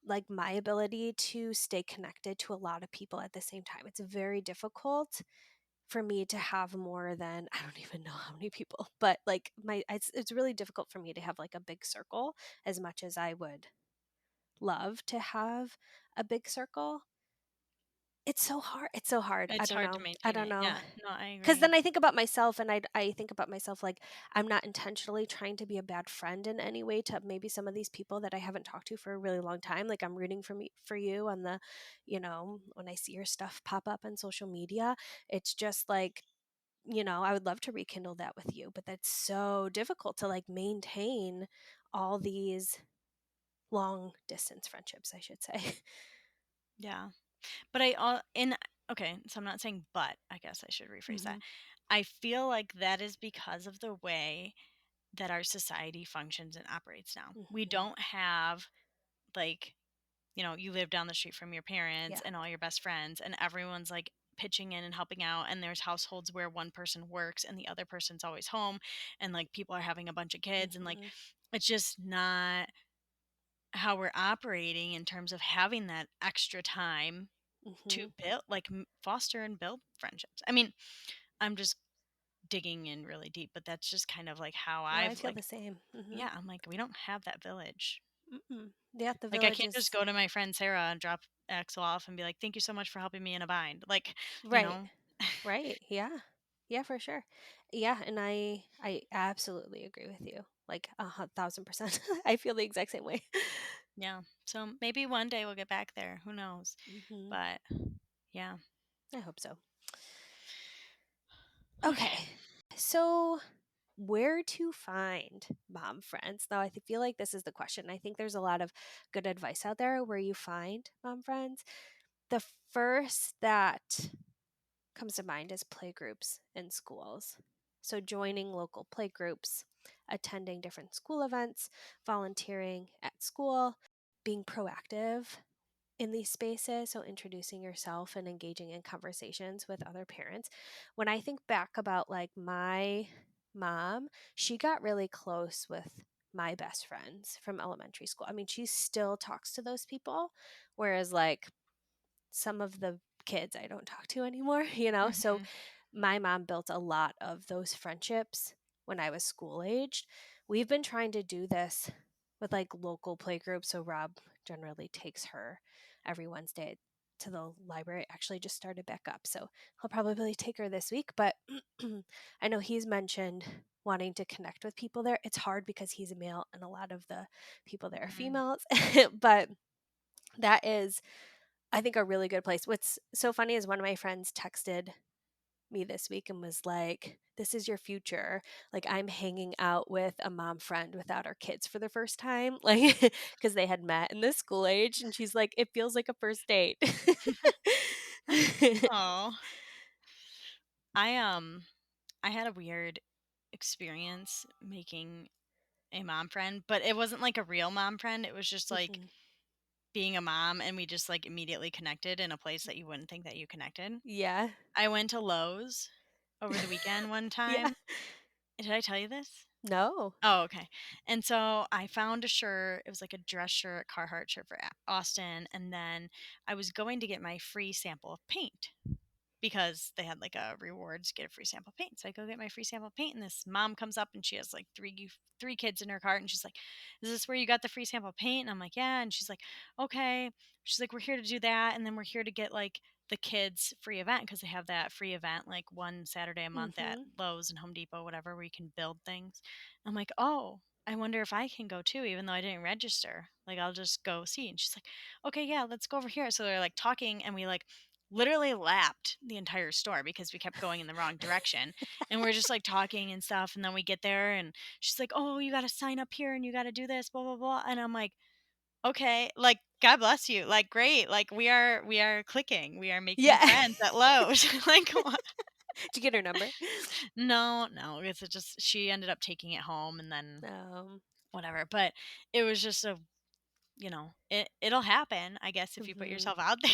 like my ability to stay connected to a lot of people at the same time. It's very difficult for me to have more than I don't even know how many people, but like it's really difficult for me to have like a big circle as much as I would love to have a big circle. It's so hard. It's so hard. I It's don't hard to know. I maintain don't it. know. Yeah. No, I Cuz then agree. I think about myself and I think about myself like I'm not intentionally trying to be a bad friend in any way to maybe some of these people that I haven't talked to for a really long time. Like I'm rooting for you on the, when I see your stuff pop up on social media, it's just like I would love to rekindle that with you, but that's so difficult to like maintain all these long distance friendships, I should say. Yeah. But I in okay, so I'm not saying but, I guess I should rephrase that. Hmm. I feel like that is because of the way that our society functions and operates now. We Mhm. don't have, like, you live down the street from your parents Yeah. and all your best friends, and everyone's like pitching in and helping out. And there's households where one person works and the other person's always home, and like people are having a bunch of kids, and like Mhm. it's just not how we're operating in terms of having that extra time to Mhm. build, like, foster and build friendships. I mean, I'm just digging in really deep, but that's just kind of like how No, I I've feel like, the same. Mhm. yeah, I'm like, we don't have that village. Mm-mm. Yeah, the Like, I village can't just is go to my friend Sarah and drop Axel off and be like, "Thank you so much for helping me in a bind." Like, you right. know? Right. Yeah. Yeah, for sure. Yeah, and I absolutely agree with you. Like 1,000%. I feel the exact same way. Yeah. So maybe one day we'll get back there. Who knows? Mhm. But yeah. I hope so. Okay. Okay. So, where to find mom friends? Now, feel like this is the question. I think there's a lot of good advice out there where you find mom friends. The first that comes to mind is playgroups in schools. So, joining local playgroups, attending different school events, volunteering at school, being proactive in these spaces. So, introducing yourself and engaging in conversations with other parents. When I think back about like my mom, she got really close with my best friends from elementary school. I mean, she still talks to those people, whereas like some of the kids I don't talk to anymore, you know? So Hmm. my mom built a lot of those friendships when I was school aged. We've been trying to do this with like local playgroups. So Rob generally takes her every Wednesday to the library. It actually just started back up. So he'll probably take her this week. But I know he's mentioned wanting to connect with people there. It's hard because he's a male and a lot of the people there are Hmm. females. But that is, I think, a really good place. What's so funny is one of my friends texted me this week and was like, "This is your future. Like, I'm hanging out with a mom friend without our kids for the first time." Like, because they had met in the school age. And she's like, "It feels like a first date." Oh, I I had a weird experience making a mom friend, but it wasn't like a real mom friend. It was just like Mhm. being a mom, and we just like immediately connected in a place that you wouldn't think that you connected. Yeah. I went to Lowe's over the weekend one Yeah. time. Did I tell you this? No. Oh, okay. And so I found a shirt. It was like a dress shirt, Carhartt shirt for Austin. And then I was going to get my free sample of paint because they had like a rewards, get a free sample of paint. So I go get my free sample of paint, and this mom comes up and she has like three kids in her cart, and she's like, "Is this where you got the free sample of paint?" And I'm like, "Yeah." And she's like, "Okay." She's like, "We're here to do that, and then we're here to get like the kids free event because they have that free event like one Saturday a month at Mhm. Lowe's and Home Depot, whatever, where you can build things." I'm like, "Oh, I wonder if I can go too, even though I didn't register. Like, I'll just go see." And she's like, "Okay, yeah, let's go over here." So they're like talking, and we like literally lapped the entire store because we kept going in the wrong direction. And we're just like talking and stuff. And then we get there, and she's like, "Oh, you got to sign up here and you got to do this, blah, blah, blah." And I'm like, "Okay, like, God bless you. Like, great. Like, we are clicking. We are making Yeah. friends at Lowe's." Like, what? Did you get her number? No, no. It's just, she ended up taking it home and then Um, whatever. But it was just it'll happen, I guess, if you put mhm. yourself out there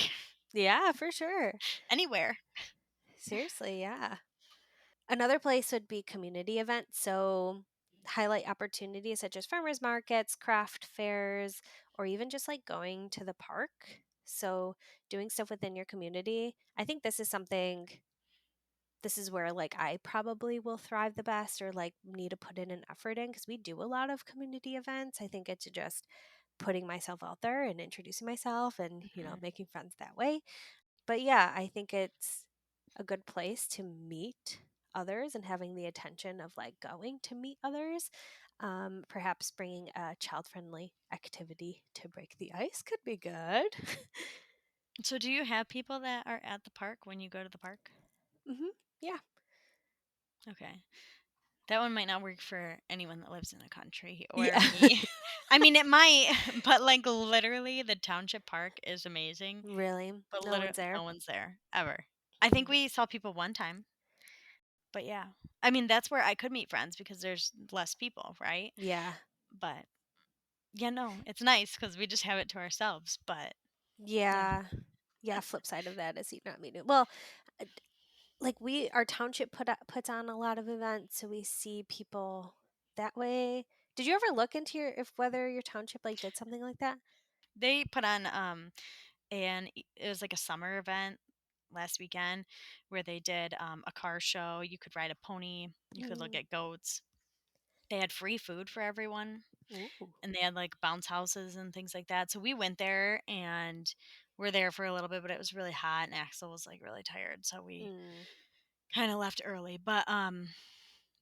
Yeah, for sure. anywhere. Seriously, yeah. Another place would be community events. So, highlight opportunities such as farmers markets, craft fairs, or even just like going to the park. So, doing stuff within your community. I think this is where like I probably will thrive the best or like need to put in an effort in because we do a lot of community events. I think it's just putting myself out there and introducing myself and, Mhm. making friends that way. But yeah, I think it's a good place to meet others and having the attention of like going to meet others. Perhaps bringing a child friendly activity to break the ice could be good. So do you have people that are at the park when you go to the park? Yeah. Okay. That one might not work for anyone that lives in the country or Yeah. me. I mean, it might, but like literally the township park is amazing, Really? but No literally one's there? no one's there ever. I think Hmm. we saw people one time. But yeah. I mean, that's where I could meet friends because there's less people, right? Yeah. But yeah, no, it's nice because we just have it to ourselves. But yeah. Yeah. Yeah, flip side of that is you not meeting. Well, uh, like our township puts on a lot of events, so we see people that way. Did you ever look into your if whether your township like did something like that? They put on it was like a summer event last weekend where they did a car show. You could ride a pony, you could look Mm. at goats. They had free food for everyone, Ooh. and they had like bounce houses and things like that. So we went there and we're there for a little bit, but it was really hot and Axel was like really tired, so we Mm. kind of left early. But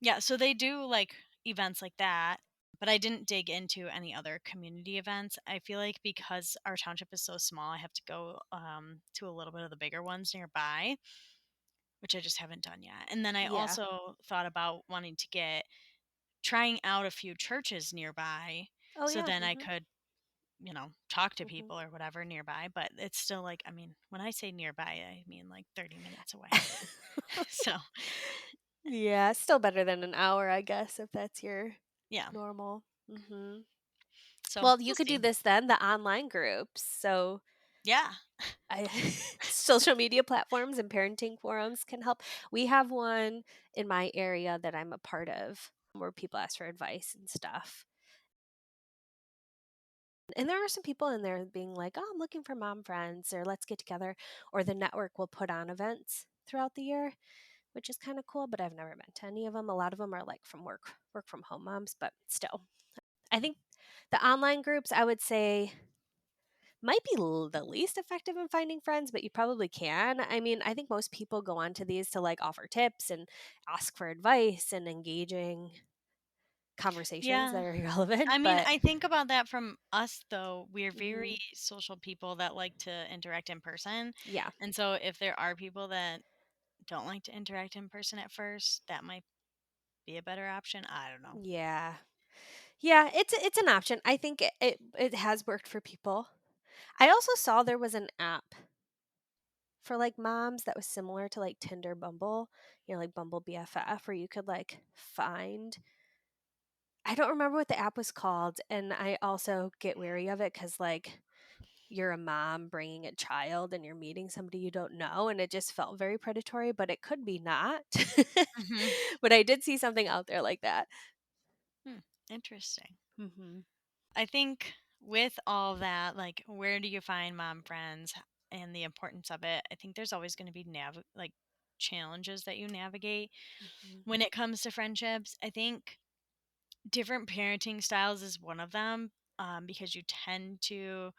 yeah, so they do like events like that, but I didn't dig into any other community events. I feel like because our township is so small, I have to go to a little bit of the bigger ones nearby, which I just haven't done yet. And then I Yeah. also thought about wanting to get trying out a few churches nearby Oh so yeah. then I Mhm. could, talk to Mhm. people or whatever nearby, but it's still like, I mean, when I say nearby, I mean like 30 minutes away. So, Yeah, still better than an hour, I guess, if that's your yeah. normal. Mhm. So, Well, you we'll could do see. this then, the online groups. So, Yeah. I social media platforms and parenting forums can help. We have one in my area that I'm a part of where people ask for advice and stuff. And there are some people in there being like, "Oh, I'm looking for mom friends," or "Let's get together," or the network will put on events throughout the year, which is kind of cool, but I've never been to any of them. A lot of them are like from work from home moms, but still. I think the online groups I would say might be the least effective in finding friends, but you probably can. I mean, I think most people go onto these to like offer tips and ask for advice and engaging conversations Yeah. that are irrelevant, I mean, but I think about that from us though. We're very mhm, social people that like to interact in person. yeah. And so if there are people that don't like to interact in person at first, that might be a better option. I don't know. Yeah. Yeah, it's an option. I think it has worked for people. I also saw there was an app for like moms that was similar to like Tinder Bumble, like Bumble BFF where you could like find I don't remember what the app was called and I also get wary of it cuz like you're a mom bringing a child and you're meeting somebody you don't know and it just felt very predatory, but it could be not. Hmm. But I did see something out there like that. Hmm. Interesting. Mhm. I think with all that, like, where do you find mom friends and the importance of it? I think there's always going to be like challenges that you navigate Mhm. when it comes to friendships. I think different parenting styles is one of them, because you tend to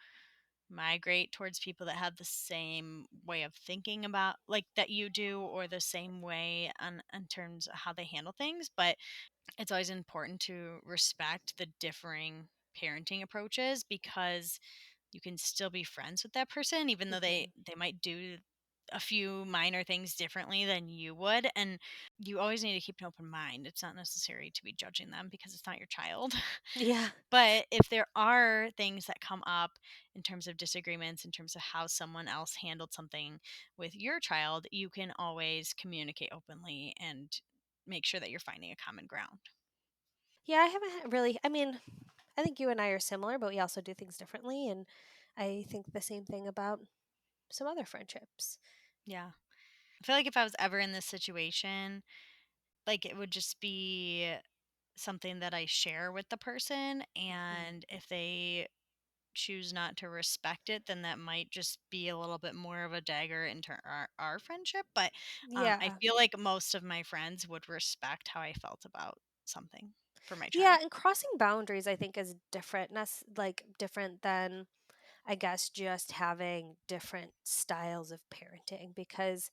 migrate towards people that have the same way of thinking about like that you do or the same way on in terms of how they handle things, but it's always important to respect the differing parenting approaches because you can still be friends with that person even though they Mhm. they might do a few minor things differently than you would, and you always need to keep an open mind. It's not necessary to be judging them because it's not your child. Yeah. But if there are things that come up in terms of disagreements, in terms of how someone else handled something with your child, you can always communicate openly and make sure that you're finding a common ground. Yeah, I haven't really I mean, I think you and I are similar, but we also do things differently and I think the same thing about some other friendships. Yeah. I feel like if I was ever in this situation, like it would just be something that I share with the person. Mhm. And if they choose not to respect it, then that might just be a little bit more of a dagger into our friendship. But I Yeah. feel like most of my friends would respect how I felt about something for my Yeah, child. and crossing boundaries I think is different. That's like different than I guess just having different styles of parenting because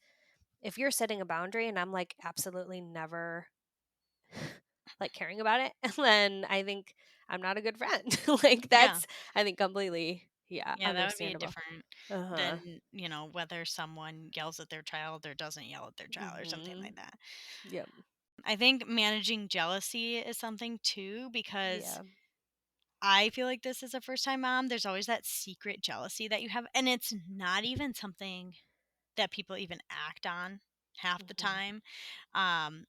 if you're setting a boundary and I'm like absolutely never like caring about it, then I think I'm not a good friend. Like Yeah. that's I think completely Yeah, that would be understandable. different Uh-huh. than, whether someone yells at their child or doesn't yell at their child or something like Mhm. that. Yep. I think managing jealousy is something too because Yeah. I feel like this is a first time mom. There's always that secret jealousy that you have. And it's not even something that people even act on. half the Mhm. time,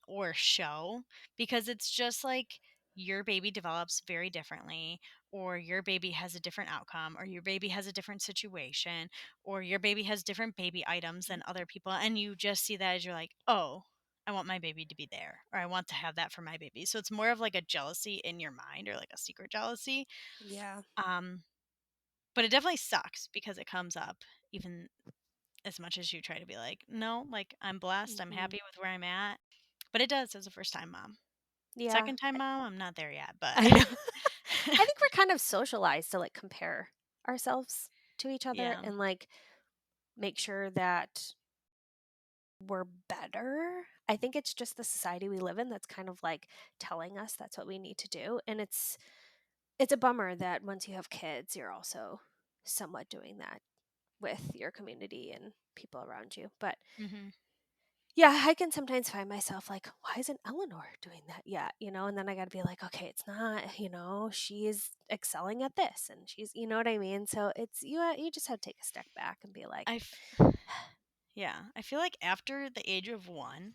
or show, because it's just like your baby develops very differently, or your baby has a different outcome, or your baby has a different situation, or your baby has different baby items than other people. And you just see that as you're like, oh, I want my baby to be there, or I want to have that for my baby. So it's more of like a jealousy in your mind, or like a secret jealousy. Yeah. Um, but it definitely sucks because it comes up even as much as you try to be like, no, like I'm blessed, I'm Mhm. happy with where I'm at. But it does as a first time mom. Yeah. Second time mom, I'm not there yet, but I know. I think we're kind of socialized to, like, compare ourselves to each other yeah. and, like, make sure that we're better. I think it's just the society we live in that's kind of, like, telling us that's what we need to do, and it's a bummer that once you have kids, you're also somewhat doing that with your community and people around you, but hmm yeah, I can sometimes find myself like, why isn't Eleanor doing that yet? And then I got to be like, okay, it's not, she's excelling at this and you know what I mean? So it's, you just have to take a step back and be like, I f- yeah, I feel like after the age of 1,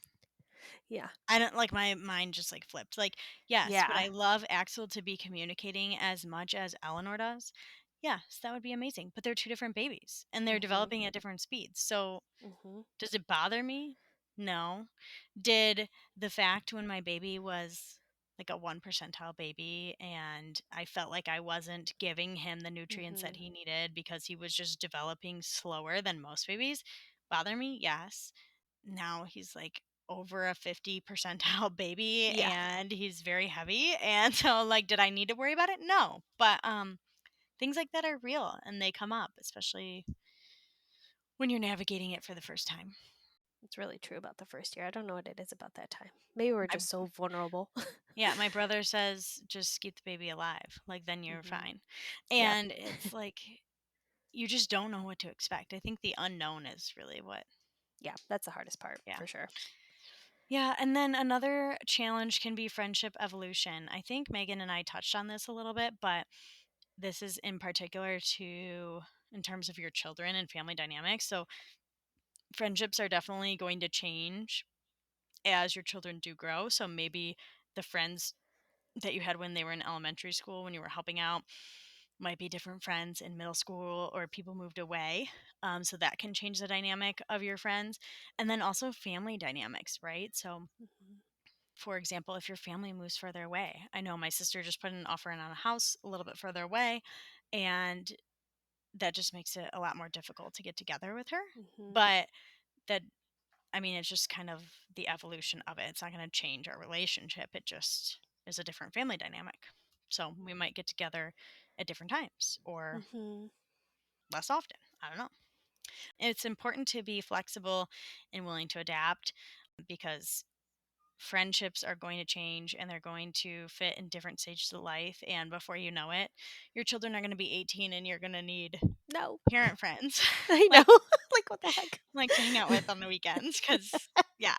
yeah, I don't like my mind just like flipped. Like, yes, would yeah, I love Axel to be communicating as much as Eleanor does? Yes, that would be amazing. But they're two different babies and they're mm-hmm, developing at different speeds. So mm-hmm, does it bother me? No. Did the fact when my baby was like a 1 percentile baby and I felt like I wasn't giving him the nutrients mm-hmm, that he needed because he was just developing slower than most babies bother me? Yes. Now he's like over a 50 percentile baby yeah, and he's very heavy. And so like did I need to worry about it? No. But things like that are real and they come up, especially when you're navigating it for the first time. it's really true about the first year. I don't know what it is about that time. Maybe we're My just so vulnerable. Yeah, my brother says just keep the baby alive, like then you're hmm fine. Yeah, And it's like you just don't know what to expect. I think the unknown is really what, yeah, that's the hardest part yeah. for sure. Yeah, and then another challenge can be friendship evolution. I think Megan and I touched on this a little bit, but this is in particular to in terms of your children and family dynamics. So friendships are definitely going to change as your children do grow. So maybe the friends that you had when they were in elementary school when you were helping out might be different friends in middle school or people moved away. So that can change the dynamic of your friends. And then also family dynamics, right? So, hmm for example, if your family moves further away, I know my sister just put an offer in on a house a little bit further away, and that just makes it a lot more difficult to get together with her. hmm But that, I mean, it's just kind of the evolution of it. It's not going to change our relationship. It just is a different family dynamic. So we might get together at different times or hmm less often. I don't know. It's important to be flexible and willing to adapt because friendships are going to change and they're going to fit in different stages of life. And before you know it, your children are going to be 18 and you're going to need No, parent friends I know. like Like, what the heck? to hang out with on the weekends because yeah.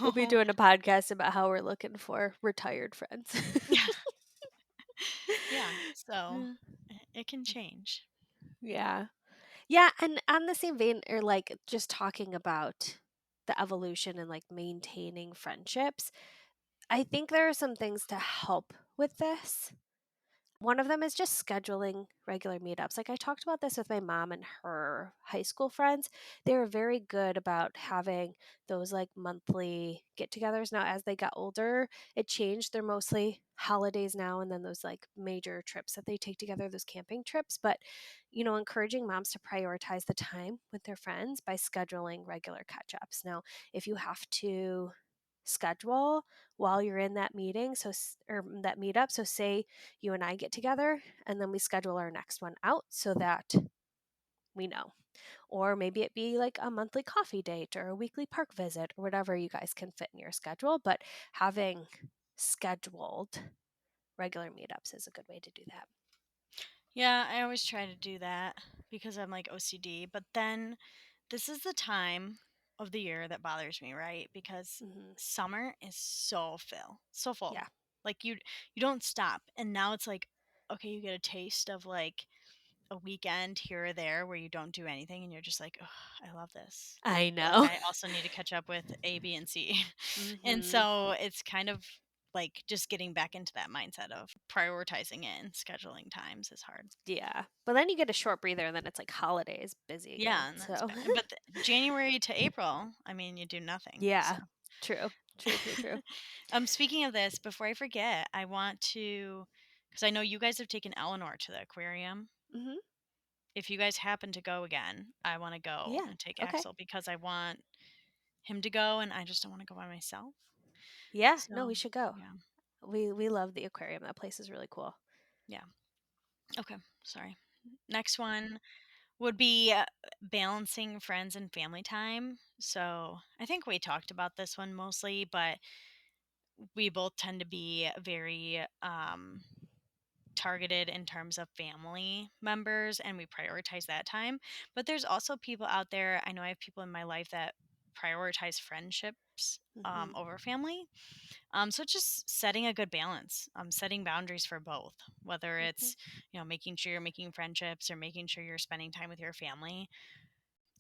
We'll be So doing a podcast about how we're looking for retired friends. yeah. Yeah, so Yeah. it can change. Yeah. Yeah, and on the same vein, or like just talking about the evolution and like maintaining friendships, I think there are some things to help with this. One of them is just scheduling regular meetups. Like I talked about this with my mom and her high school friends. They were very good about having those like monthly get togethers. Now, as they got older, it changed. They're mostly holidays now and then those like major trips that they take together, those camping trips. But, encouraging moms to prioritize the time with their friends by scheduling regular catch ups. Now, if you have to schedule while you're in that meeting, or that meetup, so say you and I get together and then we schedule our next one out so that we know. Or maybe it be like a monthly coffee date or a weekly park visit or whatever you guys can fit in your schedule. But having scheduled regular meetups is a good way to do that. Yeah, I always try to do that because I'm like OCD, but then this is the time of the year that bothers me, right? Because hmm summer is so full. Yeah. Like you don't stop. And now it's like okay, you get a taste of like a weekend here or there where you don't do anything and you're just like, oh, I love this. I But know. I also need to catch up with A, B, and C. And Mhm. so it's kind of like just getting back into that mindset of prioritizing it and scheduling times is hard. Yeah. But then you get a short breather and then it's like holidays busy again. Yeah, and that's So bad. But January to April, I mean, you do nothing. So, yeah. True. True, true, true. speaking of this, before I forget, I want to, because I know you guys have taken Eleanor to the aquarium. Mhm. If you guys happen to go again, I want to go Yeah. and take Okay. Axel because I want him to go and I just don't want to go by myself. Yeah, no, So, we should go. yeah. We love the aquarium. That place is really cool. Yeah. Okay. Sorry. Next one would be balancing friends and family time. So, I think we talked about this one mostly, but we both tend to be very targeted in terms of family members and we prioritize that time. But there's also people out there, I know I have people in my life that prioritize friendships Mhm. over family. So it's just setting a good balance, setting boundaries for both, whether Mhm. it's, making sure you're making friendships or making sure you're spending time with your family.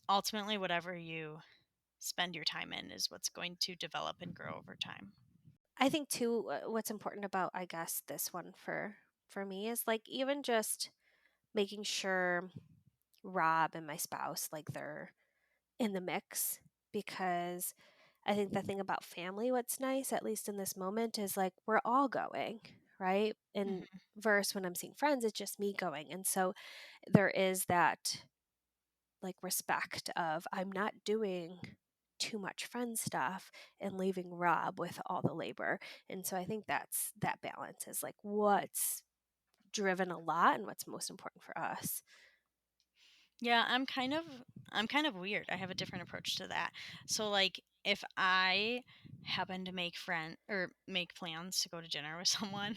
Ultimately, whatever you spend your time in is what's going to develop and grow over time. I think too what's important about I guess this one for me is like even just making sure Rob and my spouse like they're in the mix because I think the thing about family what's nice at least in this moment is like we're all going, right? And Hmm. verse when I'm seeing friends it's just me going. And so there is that like respect of I'm not doing too much friend stuff and leaving Rob with all the labor. And so I think that's that balance is like what's driven a lot and what's most important for us. Yeah, I'm kind of weird. I have a different approach to that. So like if I happen to make plans to go to dinner with someone,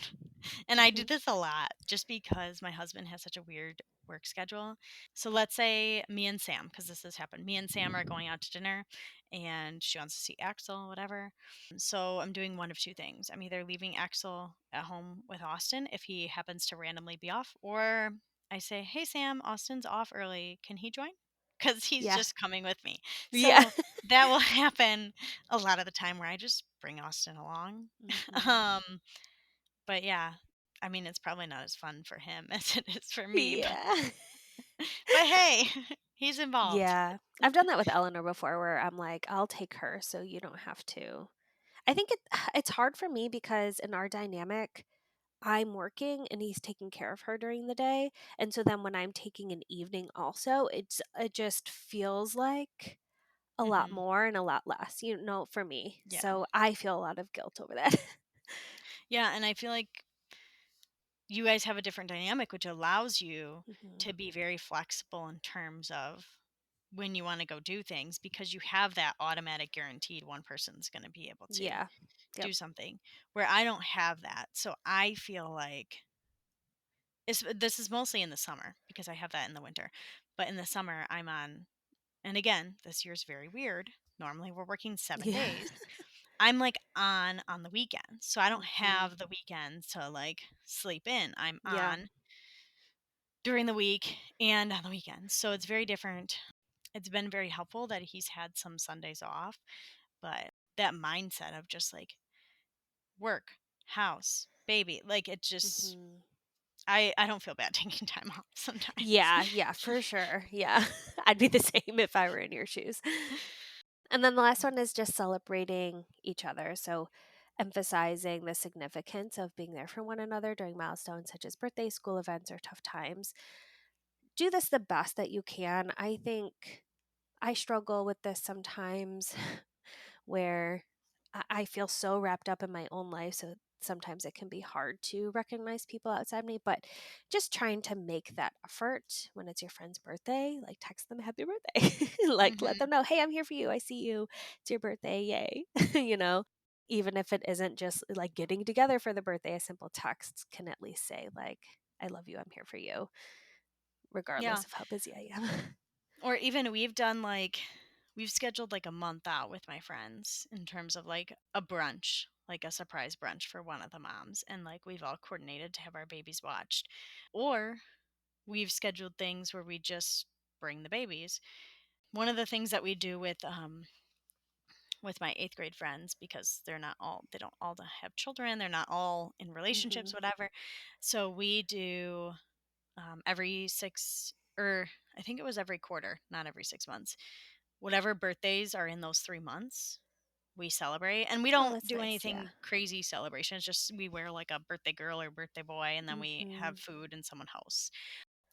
and I do Hmm. this a lot just because my husband has such a weird work schedule. So let's say me and Sam, because this has happened, me and Sam are going out to dinner and she wants to see Axel, whatever. So I'm doing one of two things. I'm either leaving Axel at home with Austin if he happens to randomly be off, or I say, "Hey Sam, Austin's off early. Can he join?" Because he's Yeah. just coming with me. Yeah. So that will happen a lot of the time where I just bring Austin along. Hmm. um, but yeah, I mean, it's probably not as fun for him as it is for me. Yeah. But hey, he's involved. Yeah. I've done that with Eleanor before where I'm like, I'll take her so you don't have to. I think it's hard for me because in our dynamic, I'm working and he's taking care of her during the day. And so then when I'm taking an evening also, it just feels like a lot Hmm. more and a lot less, you know, for me. Yeah. So I feel a lot of guilt over that. Yeah. And I feel like you guys have a different dynamic, which allows you Hmm. to be very flexible in terms of when you want to go do things because you have that automatic guaranteed one person's going to be able to Yeah. Yep. do something where I don't have that. So I feel like this is mostly in the summer because I have that in the winter. But in the summer, I'm on, and again, this year's very weird. Normally, we're working 7 Yeah. days. I'm like on the weekends. So I don't Hmm. have the weekends to like sleep in. I'm Yeah. on during the week and on the weekends. So it's very different. It's been very helpful that he's had some Sundays off, but that mindset of just like work, house, baby, like it just Hmm. I don't feel bad taking time off sometimes. Yeah. Yeah. For sure. Yeah. I'd be the same if I were in your shoes. And then the last one is just celebrating each other. So, emphasizing the significance of being there for one another during milestones such as birthdays, school events, or tough times. Do this the best that you can. I think I struggle with this sometimes where I feel so wrapped up in my own life. So, sometimes it can be hard to recognize people outside me, but just trying to make that effort when it's your friend's birthday, like text them happy birthday. Like let Hmm. them know, hey, I'm here for you. I see you. It's your birthday. Yay. You know, even if it isn't just like getting together for the birthday, a simple text can at least say, like, I love you. I'm here for you, Yeah. regardless of how busy I am. Or even we've scheduled like a month out with my friends in terms of like a brunch, like a surprise brunch for one of the moms. And like we've all coordinated to have our babies watched. Or we've scheduled things where we just bring the babies. One of the things that we do with my 8th grade friends, because they don't all have children, they're not all in relationships, Mhm. whatever. So we do every 6, or I think it was every quarter, not every 6 months, whatever birthdays are in those 3 months, we celebrate. And we Oh, don't that's do nice, yeah. anything crazy celebrations, just we wear like a birthday girl or birthday boy, and then we have Mhm. food in someone's house.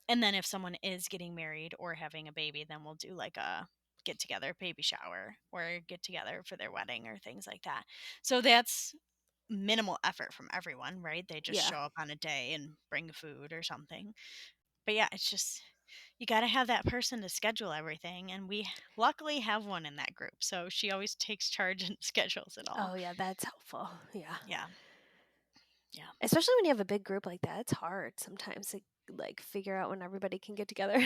And then if someone is getting married or having a baby, then we'll do like a get together baby shower or get together for their wedding or things like that. So that's minimal effort from everyone, right? They just Yeah. show up on a day and bring food or something. But yeah, it's just you got to have that person to schedule everything, and we luckily have one in that group. So she always takes charge and schedules it all. Oh, yeah, that's helpful. Yeah. Yeah. Yeah. Especially when you have a big group like that, it's hard sometimes to, like, figure out when everybody can get together.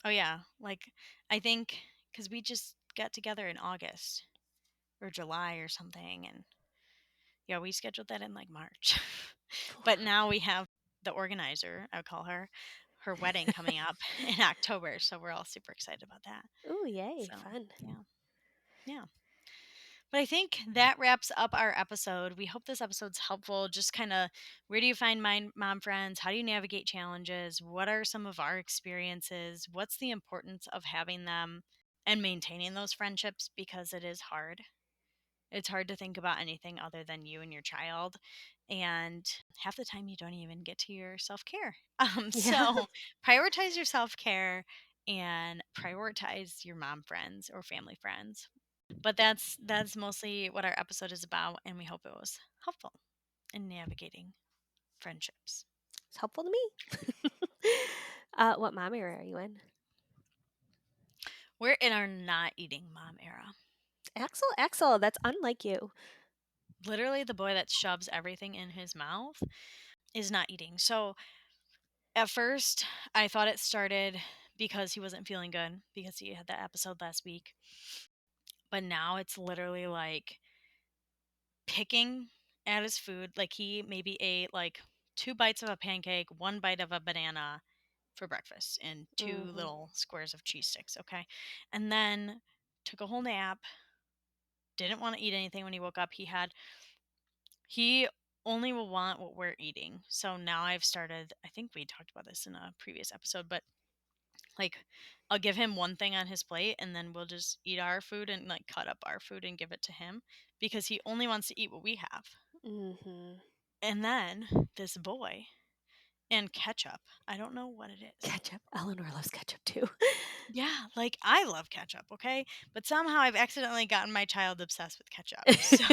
Oh yeah. Like I think cuz we just got together in August or July or something, and yeah, we scheduled that in like March. But now we have the organizer, I would call her wedding coming up in October, so we're all super excited about that. Ooh, yay, So, fun. yeah. Yeah. But I think that wraps up our episode. We hope this episode's helpful. Just kind of where do you find mom friends? How do you navigate challenges? What are some of our experiences? What's the importance of having them and maintaining those friendships, because it is hard. It's hard to think about anything other than you and your child. And half the time you don't even get to your self-care. Yeah. So prioritize your self-care and prioritize your mom friends or family friends. But that's mostly what our episode is about, and we hope it was helpful in navigating friendships. It's helpful to me. What mom era are you in? We're in our not eating mom era. Axel, Axel, that's unlike you. Literally, the boy that shoves everything in his mouth is not eating. So at first, I thought it started because he wasn't feeling good because he had that episode last week. But now it's literally like picking at his food. Like he maybe ate like 2 bites of a pancake, 1 bite of a banana for breakfast, and two Mhm. little squares of cheese sticks. Okay. And then took a whole nap, didn't want to eat anything when he woke up. He only will want what we're eating. So now I've started, I think we talked about this in a previous episode, but like I'll give him one thing on his plate and then we'll just eat our food and like cut up our food and give it to him because he only wants to eat what we have. Mhm. And then this boy and ketchup. I don't know what it is. Ketchup. Eleanor loves ketchup too. Yeah, like I love ketchup, okay? But somehow I've accidentally gotten my child obsessed with ketchup. So,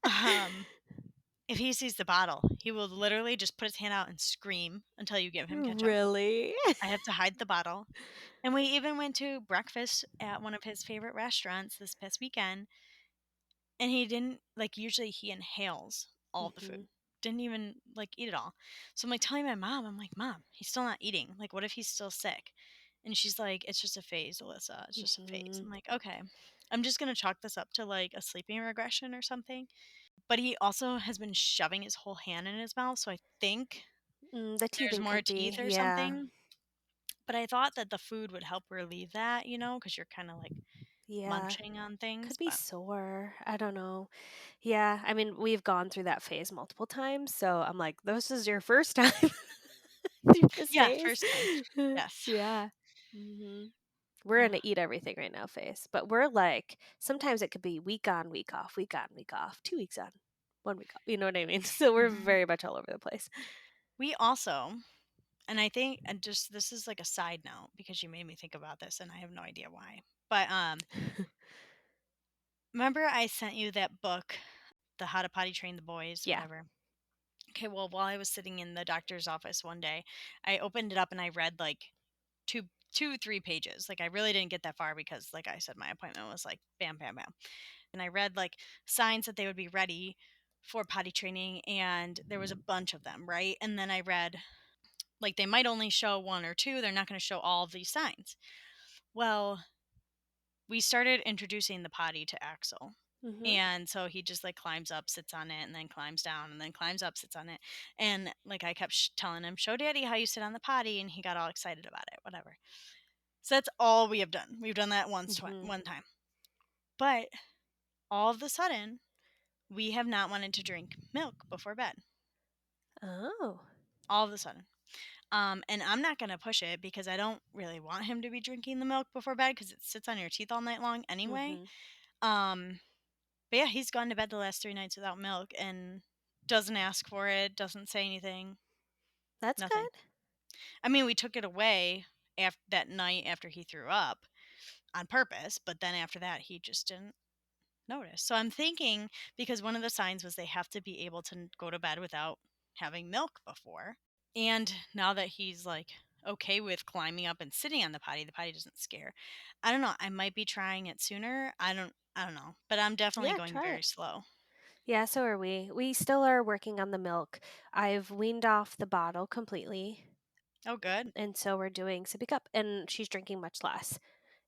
um, if he sees the bottle, he will literally just put his hand out and scream until you give him ketchup. Really? I have to hide the bottle. And we even went to breakfast at one of his favorite restaurants this past weekend, and he didn't like usually he inhales all of the food. Mhm. Didn't even like eat it all. So I'm like telling my mom, I'm like, "Mom, he's still not eating. Like what if he's still sick?" And she's like, "It's just a phase, Alyssa. It's just a phase." Mhm. I'm like, "Okay. I'm just going to chalk this up to like a sleeping regression or something." But he also has been shoving his whole hand in his mouth, so I think The there's teething more could be. teeth or Yeah. something. But I thought that the food would help relieve that, because you're kind of like Yeah. munching on things. Could be But sore. I don't know. Yeah, I mean, we've gone through that phase multiple times, so I'm like, this is your first time through this yeah, phase. first time. Yes. Yeah. Mhm. We're in Yeah. a eat everything right now phase, but we're like, sometimes it could be week on, week off, week on, week off, 2 weeks on, 1 week off. You know what I mean? So we're hmm very much all over the place. We also, and I think, and just this is like a side note because you made me think about this, and I have no idea why. But remember I sent you that book, the How to Potty Train the Boys, Yeah. whatever. Okay, well, while I was sitting in the doctor's office one day, I opened it up and I read like two, 3 pages. Like I really didn't get that far because, like I said, my appointment was like bam, bam, bam. And I read like signs that they would be ready for potty training, and there was a bunch of them, right? And then I read like they might only show one or two, they're not going to show all of these signs. Well, we started introducing the potty to Axel. Mhm. And so he just like climbs up, sits on it, and then climbs down, and then climbs up, sits on it. And like I kept telling him, "Show daddy how you sit on the potty." And he got all excited about it, whatever. So that's all we have done. We've done that Mhm. one time. But all of a sudden, we have not wanted to drink milk before bed. Oh. All of a sudden. And I'm not going to push it because I don't really want him to be drinking the milk before bed because it sits on your teeth all night long anyway. Mhm. Um, but yeah, he's gone to bed the last 3 nights without milk and doesn't ask for it, doesn't say anything, That's nothing. good. I mean, we took it away after that night after he threw up on purpose, but then after that, he just didn't notice. So I'm thinking because one of the signs was they have to be able to go to bed without having milk before. And now that he's like okay with climbing up and sitting on the potty doesn't scare. I don't know. I might be trying it sooner. I don't know. But I'm definitely Yeah, going try it. very slow. Yeah, so are we. We still are working on the milk. I've weaned off the bottle completely, Oh good. and so we're doing sippy cup, and she's drinking much less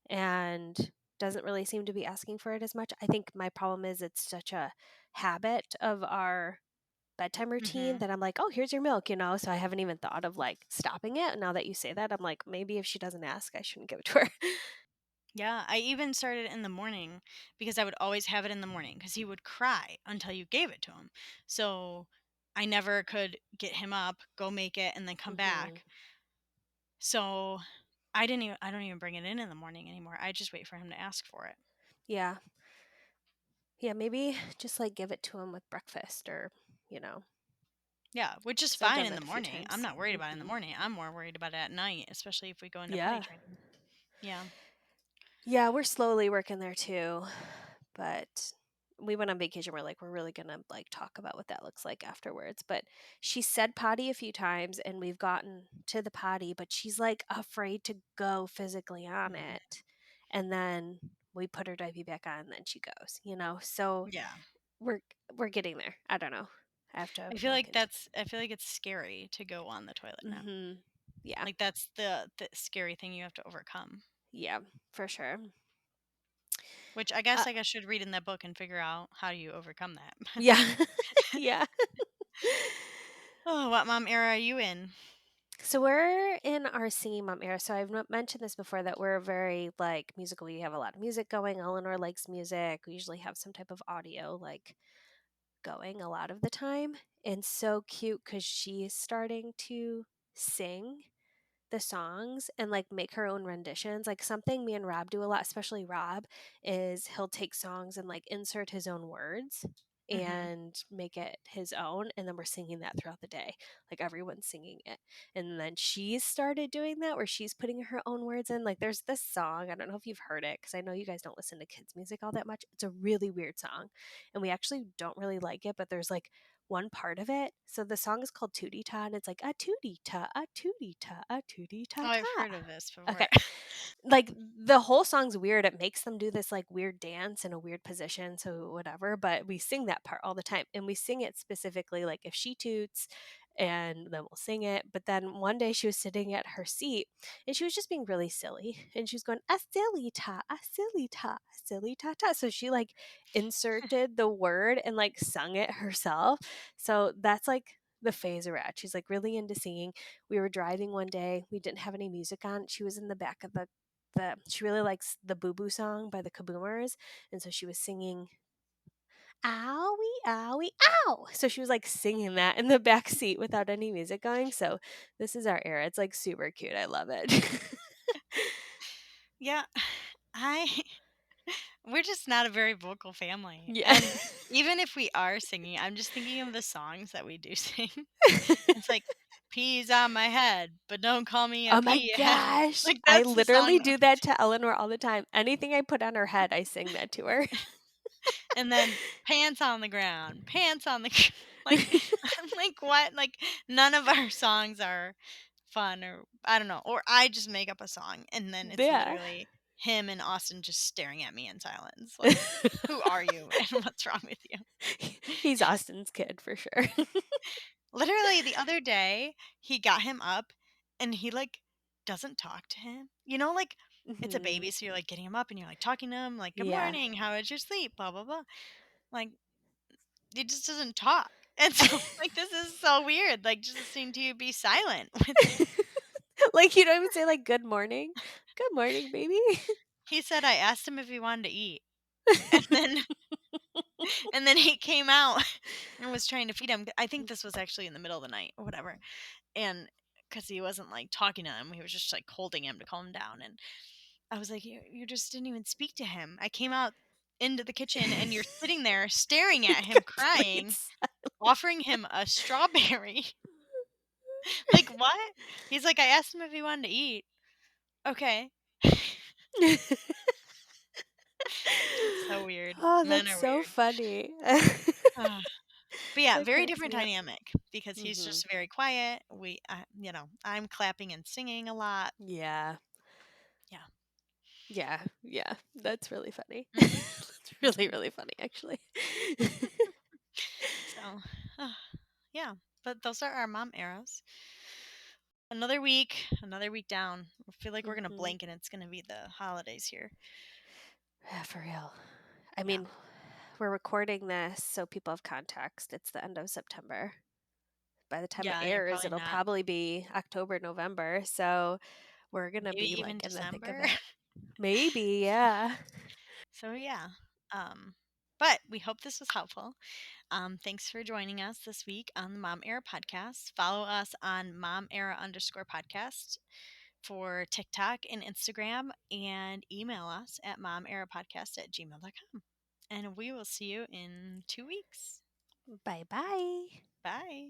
and doesn't really seem to be asking for it as much. I think my problem is it's such a habit of our bedtime routine Mhm. that I'm like, "Oh, here's your milk," you know? So I haven't even thought of like stopping it. Now that you say that, I'm like, maybe if she doesn't ask, I shouldn't give it to her. Yeah, I even started in the morning because I would always have it in the morning because he would cry until you gave it to him. So I never could get him up, go make it, and then come Mhm. back. So I don't even bring it in the morning anymore. I just wait for him to ask for it. Yeah. Yeah, maybe just like give it to him with breakfast or, you know, Yeah, which is cuz I've fine done in the that a few morning. I'm times. not worried about it in the Mhm. morning. I'm more worried about it at night, especially if we go into potty Yeah. training. Yeah. Yeah, we're slowly working there too. But we went on vacation. We're like, we're really gonna like talk about what that looks like afterwards. But she said potty a few times and we've gotten to the potty, but she's like afraid to go physically on Mhm. it. And then we put her diaper back on and then she goes, you know. So Yeah. we're we're getting there. I don't know. I have to look into I feel like it's scary to go on the toilet it. now. Mhm. Yeah. Like that's the scary thing you have to overcome. Yeah, for sure. Which Uh, I guess should read in that book and figure out how do you overcome that. yeah. Yeah. Oh, what mom era are you in? So we're in our singing mom era. So I've mentioned this before that we're very like musical. We have a lot of music going. Eleanor likes music. We usually have some type of audio like going a lot of the time. And so cute because she is starting to sing the songs and like make her own renditions. Like something me and Rob do a lot, especially Rob, is he'll take songs and like insert his own words Mhm. and make it his own, and then we're singing that throughout the day, like everyone's singing it. And then she's started doing that where she's putting her own words in. Like there's this song, I don't know if you've heard it because I know you guys don't listen to kids music all that much. It's a really weird song and we actually don't really like it, but there's like one part of it. So the song is called Tootie Ta, and it's like a tootie ta, a tootie ta, a tootie ta Oh, I've ta. heard of this before. Okay. Like the whole song's weird. It makes them do this like weird dance in a weird position, so whatever. But we sing that part all the time, and we sing it specifically like if she toots, and then we'll sing it. But then one day she was sitting at her seat, and she was just being really silly, and she was going a silly ta, a silly ta, a silly ta ta. So she like inserted the word and like sung it herself. So that's like the phase we're at. She's like really into singing. We were driving one day. We didn't have any music on. She was in the back of the she really likes the Boo Boo song by the Kaboomers, and so she was singing "Owie, owie, ow." So she was like singing that in the back seat without any music going. So this is our era. It's like super cute. I love it. Yeah. I we're just not a very vocal family. Yeah. And even if we are singing, I'm just thinking of the songs that we do sing. It's like peas on my head, but don't call me a Oh my pea head. gosh. Like I that's the song literally that do we that to Eleanor all the time. Anything I put on her head, I sing that to her. and then pants on the ground, pants on the like I'm like what? Like none of our songs are fun or I don't know. Or I just make up a song and then it's Yeah. literally him and Austin just staring at me in silence. Like, who are you and what's wrong with you? He's Austin's kid for sure. Literally the other day, he got him up and he like doesn't talk to him. You know, like it's a Mhm. baby, so you're like getting him up and you're like talking to him, like, "Good Yeah. morning, how was your sleep?" Blah blah blah. Like, it just doesn't talk. And so like this is so weird. Like just listening to you be silent with Like, you don't even say, like, "Good morning." "Good morning, baby." he said I asked him if he wanted to eat. And then and then he came out and was trying to feed him. I think this was actually in the middle of the night or whatever. And because he wasn't like talking to him, he was just like holding him to calm him down. And I was like, you just didn't even speak to him. I came out into the kitchen and you're sitting there staring at him Complete crying, s offering him a strawberry. Like, what? He's like, I asked him if he wanted to eat. Okay. Just so weird. Oh, Men that's are so weird. funny. Ugh. But yeah, That very cracks different me up. dynamic because he's Mhm. just very quiet. I'm clapping and singing a lot. Yeah. Yeah. Yeah, yeah, that's really funny. Hmm. That's really, really funny, actually. So, uh, yeah. But those are our mom eras. Another week down. I feel like we're gonna Mhm. blink and it's gonna be the holidays here. Yeah, for real. I Yeah. mean, we're recording this so people have context. It's the end of September. By the time it Yeah, you're airs, probably it'll not. probably be October, November, so we're gonna Maybe be, even like, in the thick of December. it. Maybe, yeah. So yeah. But we hope this was helpful. Thanks for joining us this week on the Mom Era podcast. Follow us on Mom Era _ podcast for TikTok and Instagram, and email us at momerapodcast@gmail.com. And we will see you in 2 weeks. Bye-bye. Bye.